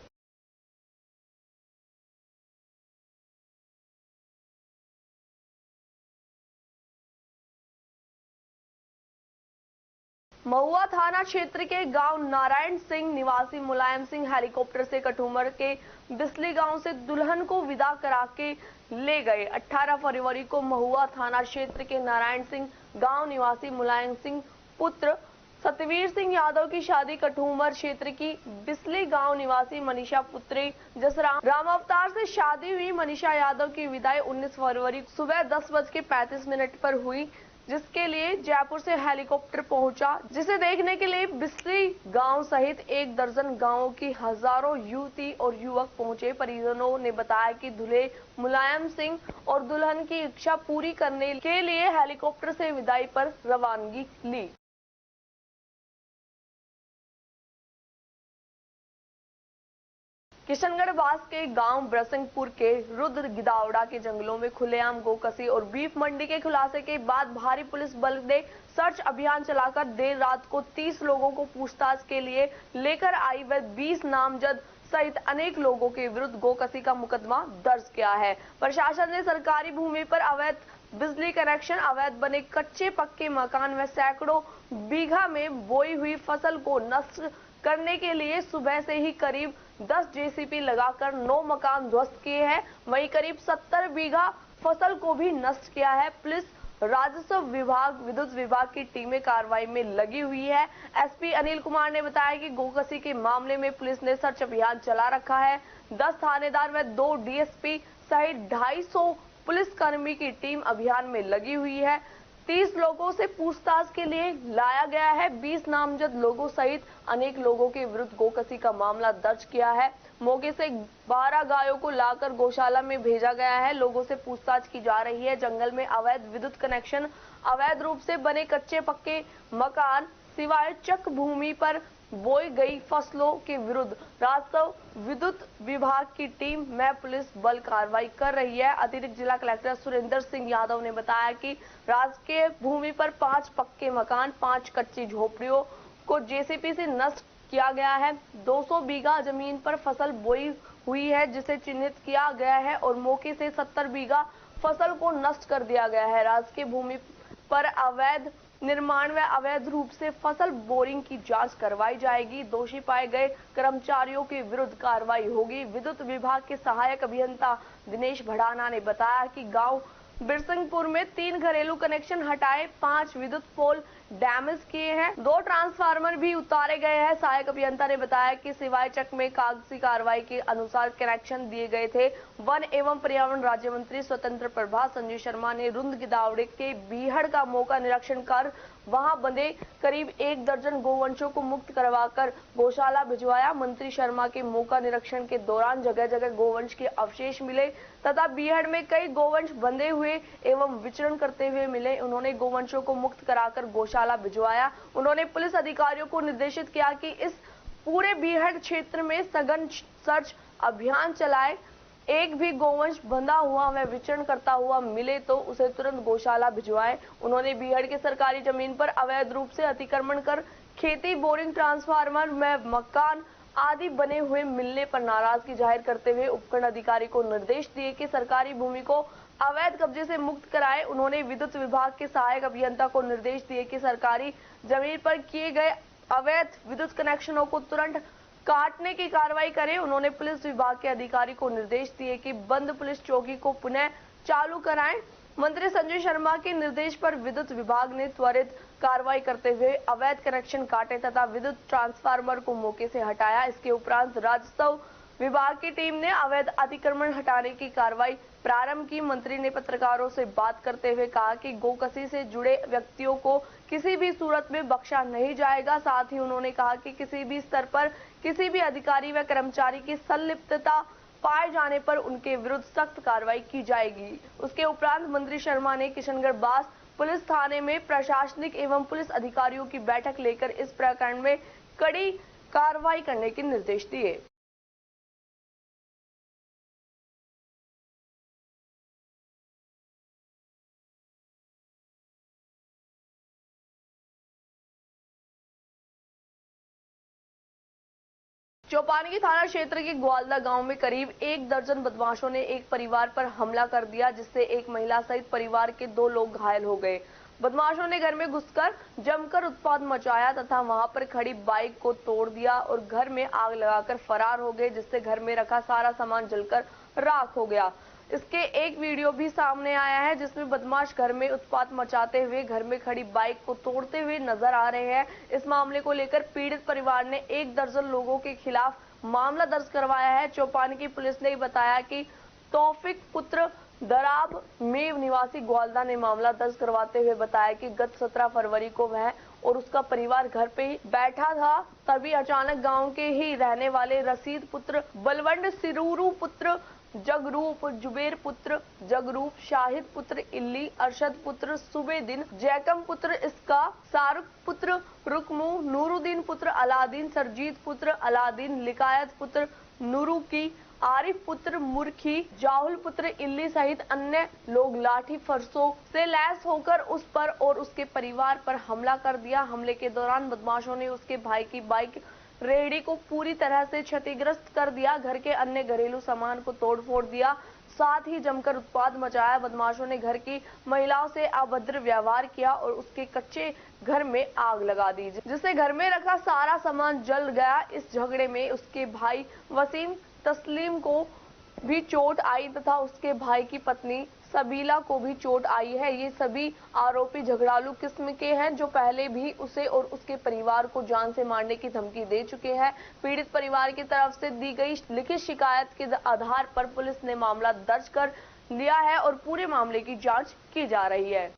महुआ थाना क्षेत्र के गांव नारायण सिंह निवासी मुलायम सिंह हेलीकॉप्टर से कठूमर के बिस्ली गांव से दुल्हन को विदा करा के ले गए। 18 फरवरी को महुआ थाना क्षेत्र के नारायण सिंह गांव निवासी मुलायम सिंह पुत्र सतवीर सिंह यादव की शादी कठूमर क्षेत्र की बिस्ली गांव निवासी मनीषा पुत्री जसराम राम अवतार से शादी हुई। मनीषा यादव की विदाई 19 फरवरी सुबह 10:35 पर हुई। जिसके लिए जयपुर से हेलीकॉप्टर पहुंचा, जिसे देखने के लिए बिस्ली गांव सहित 1 दर्जन गांवों की हजारों युवती और युवक पहुंचे। परिजनों ने बताया कि दूल्हे मुलायम सिंह और दुल्हन की इच्छा पूरी करने के लिए हेलीकॉप्टर से विदाई पर रवानगी ली। किशनगढ़ बास के गांव ब्रसिंगपुर के रुद्र गिदावड़ा के जंगलों में खुलेआम गोकसी और बीफ मंडी के खुलासे के बाद भारी पुलिस बल ने सर्च अभियान चलाकर देर रात को 30 लोगों को पूछताछ के लिए लेकर आई व 20 नामजद सहित अनेक लोगों के विरुद्ध गोकसी का मुकदमा दर्ज किया है। प्रशासन ने सरकारी भूमि पर अवैध बिजली कनेक्शन, अवैध बने कच्चे पक्के मकान व सैकड़ों बीघा में बोई हुई फसल को नष्ट करने के लिए सुबह से ही करीब 10 जेसीबी लगाकर 9 मकान ध्वस्त किए हैं। वहीं करीब 70 बीघा फसल को भी नष्ट किया है। पुलिस, राजस्व विभाग, विद्युत विभाग की टीमें कार्रवाई में लगी हुई है। एसपी अनिल कुमार ने बताया कि गोकसी के मामले में पुलिस ने सर्च अभियान चला रखा है। 10 थानेदार व 2 डीएसपी सहित 250 पुलिसकर्मी की टीम अभियान में लगी हुई है। 30 लोगों से पूछताछ के लिए लाया गया है। 20 नामजद लोगों सहित अनेक लोगों के विरुद्ध गोकसी का मामला दर्ज किया है। मौके से 12 गायों को लाकर गौशाला में भेजा गया है। लोगों से पूछताछ की जा रही है। जंगल में अवैध विद्युत कनेक्शन, अवैध रूप से बने कच्चे पक्के मकान, सिवाय चक भूमि पर बोई गई फसलों के विरुद्ध राजस्व विद्युत विभाग की टीम में पुलिस बल कार्रवाई कर रही है। अतिरिक्त जिला कलेक्टर सुरेंद्र सिंह यादव ने बताया कि राजकीय भूमि पर 5 पक्के मकान, 5 कच्ची झोपड़ियों को जेसीबी से नष्ट किया गया है। 200 बीघा जमीन पर फसल बोई हुई है, जिसे चिन्हित किया गया है और मौके से 70 बीघा फसल को नष्ट कर दिया गया है। राजकीय भूमि पर अवैध निर्माण व अवैध रूप से फसल बोरिंग की जांच करवाई जाएगी। दोषी पाए गए कर्मचारियों के विरुद्ध कार्रवाई होगी। विद्युत विभाग के सहायक अभियंता दिनेश भड़ाना ने बताया कि गांव बिरसिंगपुर में 3 घरेलू कनेक्शन हटाए, 5 विद्युत पोल डैमेज किए हैं, 2 ट्रांसफार्मर भी उतारे गए हैं। सहायक अभियंता ने बताया कि सिवाय चक में कागजी कार्रवाई के अनुसार कनेक्शन दिए गए थे। वन एवं पर्यावरण राज्य मंत्री स्वतंत्र प्रभार संजय शर्मा ने रुद्र गिदावड़े के बीहड़ का मौका निरीक्षण कर वहां बंधे करीब 1 दर्जन गोवंशों को मुक्त करवाकर गौशाला भिजवाया। मंत्री शर्मा के मौका निरीक्षण के दौरान जगह जगह गोवंश के अवशेष मिले तथा बीहड़ में कई गोवंश बंधे हुए एवं विचरण करते हुए मिले। उन्होंने गोवंशों को मुक्त कराकर गौशाला भिजवाया। उन्होंने पुलिस अधिकारियों को निर्देशित किया कि इस पूरे बीहड़ क्षेत्र में सघन सर्च अभियान चलाए। एक भी गोवंश बंधा हुआ व विचरण करता हुआ मिले तो उसे तुरंत गौशाला भिजवाएं। उन्होंने बीहड़ के सरकारी जमीन पर अवैध रूप से अतिक्रमण कर खेती, बोरिंग, ट्रांसफार्मर व मकान आदि बने हुए मिलने पर नाराजगी जाहिर करते हुए उपखंड अधिकारी को निर्देश दिए कि सरकारी भूमि को अवैध कब्जे से मुक्त कराए। उन्होंने विद्युत विभाग के सहायक अभियंता को निर्देश दिए कि सरकारी जमीन पर किए गए अवैध विद्युत कनेक्शनों को तुरंत काटने की कार्रवाई करें। उन्होंने पुलिस विभाग के अधिकारी को निर्देश दिए कि बंद पुलिस चौकी को पुनः चालू कराएं। मंत्री संजय शर्मा के निर्देश पर विद्युत विभाग ने त्वरित कार्रवाई करते हुए अवैध कनेक्शन काटे तथा विद्युत ट्रांसफार्मर को मौके से हटाया। इसके उपरांत राजस्व विभाग की टीम ने अवैध अतिक्रमण हटाने की कार्रवाई प्रारंभ की। मंत्री ने पत्रकारों से बात करते हुए कहा कि गोकसी से जुड़े व्यक्तियों को किसी भी सूरत में बख्शा नहीं जाएगा। साथ ही उन्होंने कहा कि किसी भी स्तर पर किसी भी अधिकारी व कर्मचारी की संलिप्तता पाए जाने पर उनके विरुद्ध सख्त कार्रवाई की जाएगी। उसके उपरांत मंत्री शर्मा ने किशनगढ़ बास पुलिस थाने में प्रशासनिक एवं पुलिस अधिकारियों की बैठक लेकर इस प्रकरण में कड़ी कार्रवाई करने के निर्देश दिए। चौपानी थाना क्षेत्र के ग्वालदा गांव में करीब 1 दर्जन बदमाशों ने एक परिवार पर हमला कर दिया, जिससे एक महिला सहित परिवार के 2 लोग घायल हो गए। बदमाशों ने घर में घुसकर जमकर उत्पात मचाया तथा वहां पर खड़ी बाइक को तोड़ दिया और घर में आग लगाकर फरार हो गए, जिससे घर में रखा सारा सामान जलकर राख हो गया। इसके एक वीडियो भी सामने आया है जिसमें बदमाश घर में उत्पात मचाते हुए घर में खड़ी बाइक को तोड़ते हुए नजर आ रहे हैं। इस मामले को लेकर पीड़ित परिवार ने 1 दर्जन लोगों के खिलाफ मामला दर्ज करवाया है। चौपानी की पुलिस ने बताया कि तौफिक पुत्र दराब मेव निवासी ग्वालदा ने मामला दर्ज करवाते हुए बताया कि गत 17 फरवरी को वह और उसका परिवार घर पे ही बैठा था, तभी अचानक गांव के ही रहने वाले रशीद पुत्र बलवंड, सिरूरू पुत्र जगरूप, जुबेर पुत्र जगरूप, शाहिद पुत्र इल्ली, अरशद पुत्र सुबेदिन, जैकम पुत्र इसका, शाहरुख पुत्र रुकमू, नूरुद्दीन पुत्र अलादीन, सरजीत पुत्र अलादीन, लिकायत पुत्र नूरू की, आरिफ पुत्र मुरखी, जाहुल पुत्र इल्ली सहित अन्य लोग लाठी फरसों से लैस होकर उस पर और उसके परिवार पर हमला कर दिया। हमले के दौरान बदमाशों ने उसके भाई की बाइक रेहड़ी को पूरी तरह से क्षतिग्रस्त कर दिया, घर के अन्य घरेलू सामान को तोड़-फोड़ दिया, साथ ही जमकर उत्पाद मचाया। बदमाशों ने घर की महिलाओं से अभद्र व्यवहार किया और उसके कच्चे घर में आग लगा दी, जिससे घर में रखा सारा सामान जल गया। इस झगड़े में उसके भाई वसीम तस्लीम को भी चोट आई तथा उसके भाई की पत्नी सबीला को भी चोट आई है। ये सभी आरोपी झगड़ालू किस्म के हैं जो पहले भी उसे और उसके परिवार को जान से मारने की धमकी दे चुके हैं। पीड़ित परिवार की तरफ से दी गई लिखित शिकायत के आधार पर पुलिस ने मामला दर्ज कर लिया है और पूरे मामले की जांच की जा रही है।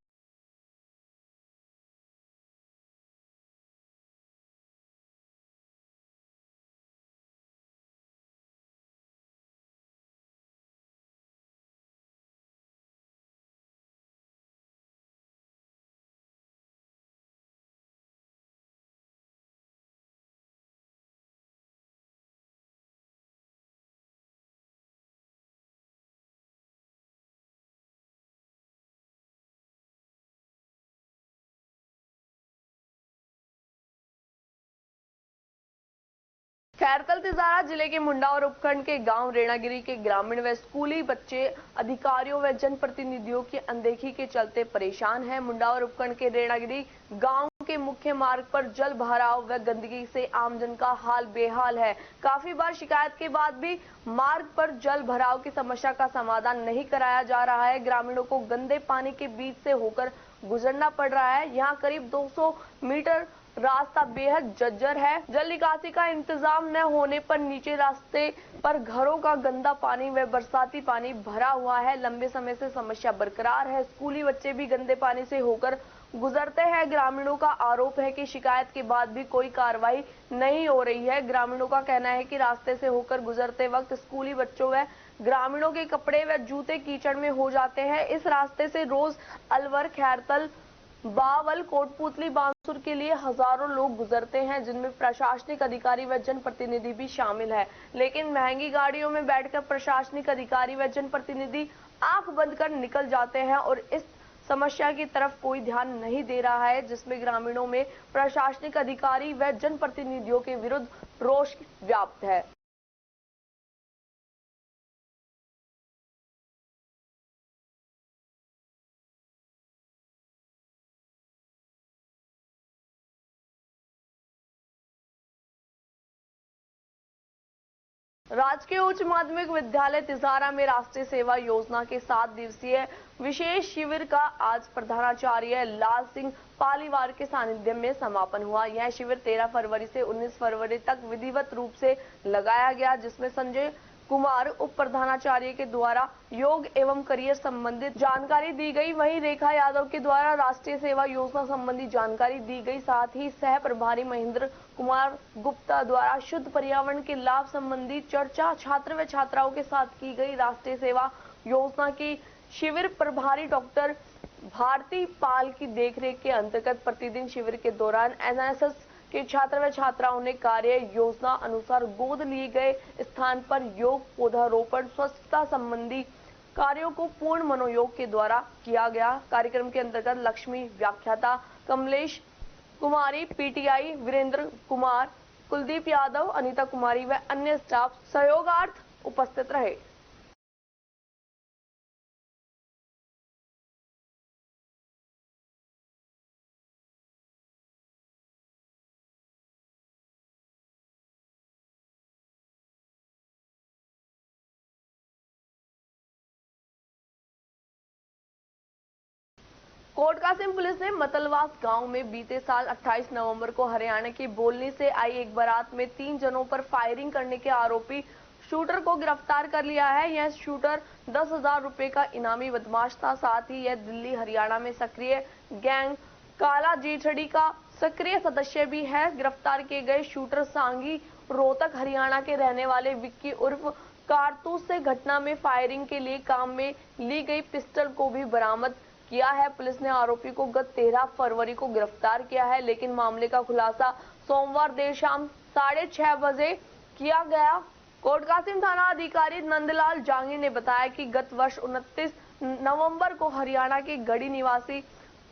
खैरतल तिजारा जिले के मुंडावर उपखंड के गांव रेणागिरी के ग्रामीण व स्कूली बच्चे अधिकारियों व जनप्रतिनिधियों की अनदेखी के चलते परेशान हैं। मुंडावर उपखंड के रेणागिरी गांव के मुख्य मार्ग पर जल भराव व गंदगी से आमजन का हाल बेहाल है। काफी बार शिकायत के बाद भी मार्ग पर जल भराव की समस्या का समाधान नहीं कराया जा रहा है। ग्रामीणों को गंदे पानी के बीच से होकर गुजरना पड़ रहा है। यहाँ करीब 200 मीटर रास्ता बेहद जर्जर है। जल निकासी का इंतजाम न होने पर नीचे रास्ते पर घरों का गंदा पानी व बरसाती पानी भरा हुआ है। लंबे समय से समस्या बरकरार है। स्कूली बच्चे भी गंदे पानी से होकर गुजरते हैं। ग्रामीणों का आरोप है कि शिकायत के बाद भी कोई कार्रवाई नहीं हो रही है। ग्रामीणों का कहना है कि रास्ते से होकर गुजरते वक्त स्कूली बच्चों व ग्रामीणों के कपड़े व जूते कीचड़ में हो जाते हैं। इस रास्ते से रोज अलवर, खैरतल, बावल, कोटपुतली, बांसुर के लिए हजारों लोग गुजरते हैं, जिनमें प्रशासनिक अधिकारी व जनप्रतिनिधि भी शामिल है। लेकिन महंगी गाड़ियों में बैठकर प्रशासनिक अधिकारी व जनप्रतिनिधि आंख बंद कर निकल जाते हैं और इस समस्या की तरफ कोई ध्यान नहीं दे रहा है, जिसमें ग्रामीणों में प्रशासनिक अधिकारी व जनप्रतिनिधियों के विरुद्ध रोष व्याप्त है। राजकीय उच्च माध्यमिक विद्यालय तिजारा में राष्ट्रीय सेवा योजना के 7 दिवसीय विशेष शिविर का आज प्रधानाचार्य लाल सिंह पालीवाल के सानिध्य में समापन हुआ। यह शिविर 13 फरवरी से 19 फरवरी तक विधिवत रूप से लगाया गया, जिसमें संजय कुमार उप प्रधानाचार्य के द्वारा योग एवं करियर संबंधित जानकारी दी गई। वहीं रेखा यादव के द्वारा राष्ट्रीय सेवा योजना संबंधी जानकारी दी गई। साथ ही सह प्रभारी महेंद्र कुमार गुप्ता द्वारा शुद्ध पर्यावरण के लाभ संबंधी चर्चा छात्र व छात्राओं के साथ की गई। राष्ट्रीय सेवा योजना की शिविर प्रभारी डॉक्टर भारती पाल की देखरेख के अंतर्गत प्रतिदिन शिविर के दौरान एनएसएस के छात्र व छात्राओं ने कार्य योजना अनुसार गोद लिए गए स्थान पर योग, पौधारोपण, स्वच्छता संबंधी कार्यों को पूर्ण मनोयोग के द्वारा किया गया। कार्यक्रम के अंतर्गत लक्ष्मी व्याख्याता कमलेश कुमारी, पीटीआई वीरेंद्र कुमार, कुलदीप यादव, अनीता कुमारी व अन्य स्टाफ सहयोगार्थ उपस्थित रहे। कोटकासिम पुलिस ने मतलवास गांव में बीते साल 28 नवंबर को हरियाणा की बोलनी से आई एक बारात में 3 जनों पर फायरिंग करने के आरोपी शूटर को गिरफ्तार कर लिया है। यह शूटर 10,000 रुपए का इनामी बदमाश था। साथ ही यह दिल्ली हरियाणा में सक्रिय गैंग काला जीछड़ी का सक्रिय सदस्य भी है। गिरफ्तार किए गए शूटर सांगी रोहतक हरियाणा के रहने वाले विक्की उर्फ कारतूस से घटना में फायरिंग के लिए काम में ली गई पिस्टल को भी बरामद किया है। पुलिस ने आरोपी को गत 13 फरवरी को गिरफ्तार किया है, लेकिन मामले का खुलासा सोमवार देर शाम 6:30 बजे किया गया। कोटकासिम थाना अधिकारी नंदलाल जांगी ने बताया कि गत वर्ष 29 नवंबर को हरियाणा के गढ़ी निवासी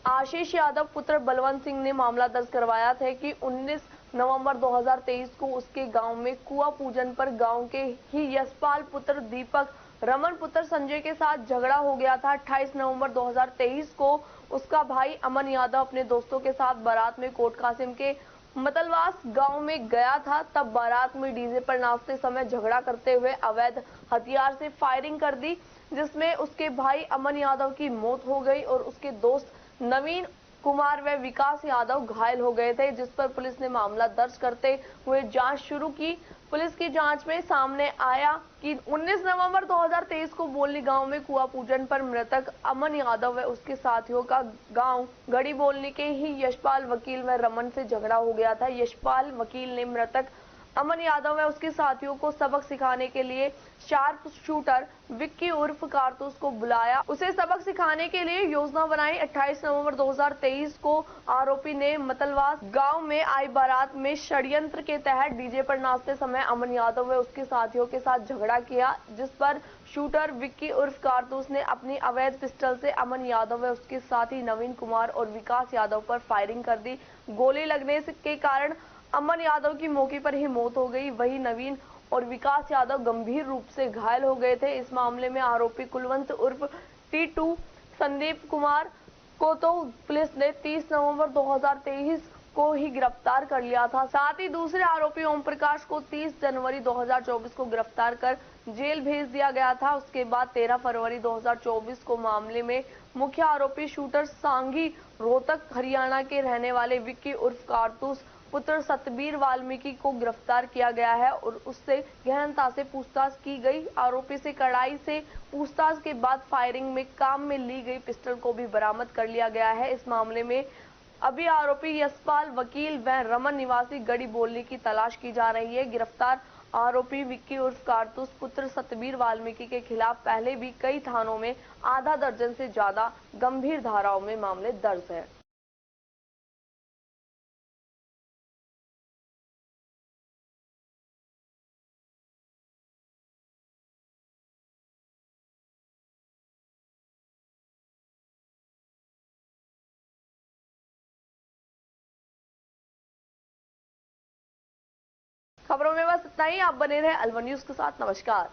आशीष यादव पुत्र बलवंत सिंह ने मामला दर्ज करवाया था कि 19 नवंबर 2023 को उसके गांव में कुआं पूजन पर गांव के ही यशपाल पुत्र दीपक रमन पुत्र संजय के साथ झगड़ा हो गया था। 28 नवंबर 2023 को उसका भाई अमन यादव अपने दोस्तों के साथ बारात में कोटकासिम के मतलवास गांव में गया था। तब बारात में डीजे पर नाचते समय झगड़ा करते हुए अवैध हथियार से फायरिंग कर दी, जिसमें उसके भाई अमन यादव की मौत हो गई और उसके दोस्त नवीन कुमार व विकास यादव घायल हो गए थे, जिस पर पुलिस ने मामला दर्ज करते हुए जांच शुरू की। पुलिस की जांच में सामने आया कि 19 नवंबर 2023 को बोलनी गांव में कुआं पूजन पर मृतक अमन यादव व उसके साथियों का गांव गढ़ी बोलनी के ही यशपाल वकील व रमन से झगड़ा हो गया था। यशपाल वकील ने मृतक अमन यादव व उसके साथियों को सबक सिखाने के लिए शार्प शूटर विक्की उर्फ कारतूस को बुलाया। उसे सबक सिखाने के लिए योजना बनाई। 28 नवंबर 2023 को आरोपी ने मतलवास गांव में आई बारात में षड्यंत्र के तहत डीजे पर नाचते समय अमन यादव व उसके साथियों के साथ झगड़ा किया, जिस पर शूटर विक्की उर्फ कारतूस ने अपनी अवैध पिस्टल से अमन यादव व उसके साथी नवीन कुमार और विकास यादव पर फायरिंग कर दी। गोली लगने के कारण अमन यादव की मौके पर ही मौत हो गई। वहीं नवीन और विकास यादव गंभीर रूप से घायल हो गए थे। इस मामले में आरोपी कुलवंत उर्फ टी2 संदीप कुमार को तो पुलिस ने 30 नवंबर 2023 को ही गिरफ्तार कर लिया था। साथ ही दूसरे आरोपी ओम प्रकाश को 30 जनवरी 2024 को गिरफ्तार कर जेल भेज दिया गया था। उसके बाद 13 फरवरी 2024 को मामले में मुख्य आरोपी शूटर सांगी रोहतक हरियाणा के रहने वाले विक्की उर्फ कारतूस पुत्र सतबीर वाल्मीकि को गिरफ्तार किया गया है और उससे गहनता से पूछताछ की गई। आरोपी से कड़ाई से पूछताछ के बाद फायरिंग में काम में ली गई पिस्टल को भी बरामद कर लिया गया है। इस मामले में अभी आरोपी यशपाल वकील व रमन निवासी गढ़ी बोलने की तलाश की जा रही है। गिरफ्तार आरोपी विक्की उर्फ कारतूस पुत्र सतबीर वाल्मीकि के खिलाफ पहले भी कई थानों में आधा दर्जन से ज्यादा गंभीर धाराओं में मामले दर्ज है। खबरों में बस इतना ही। आप बने रहे अलवन न्यूज के साथ। नमस्कार।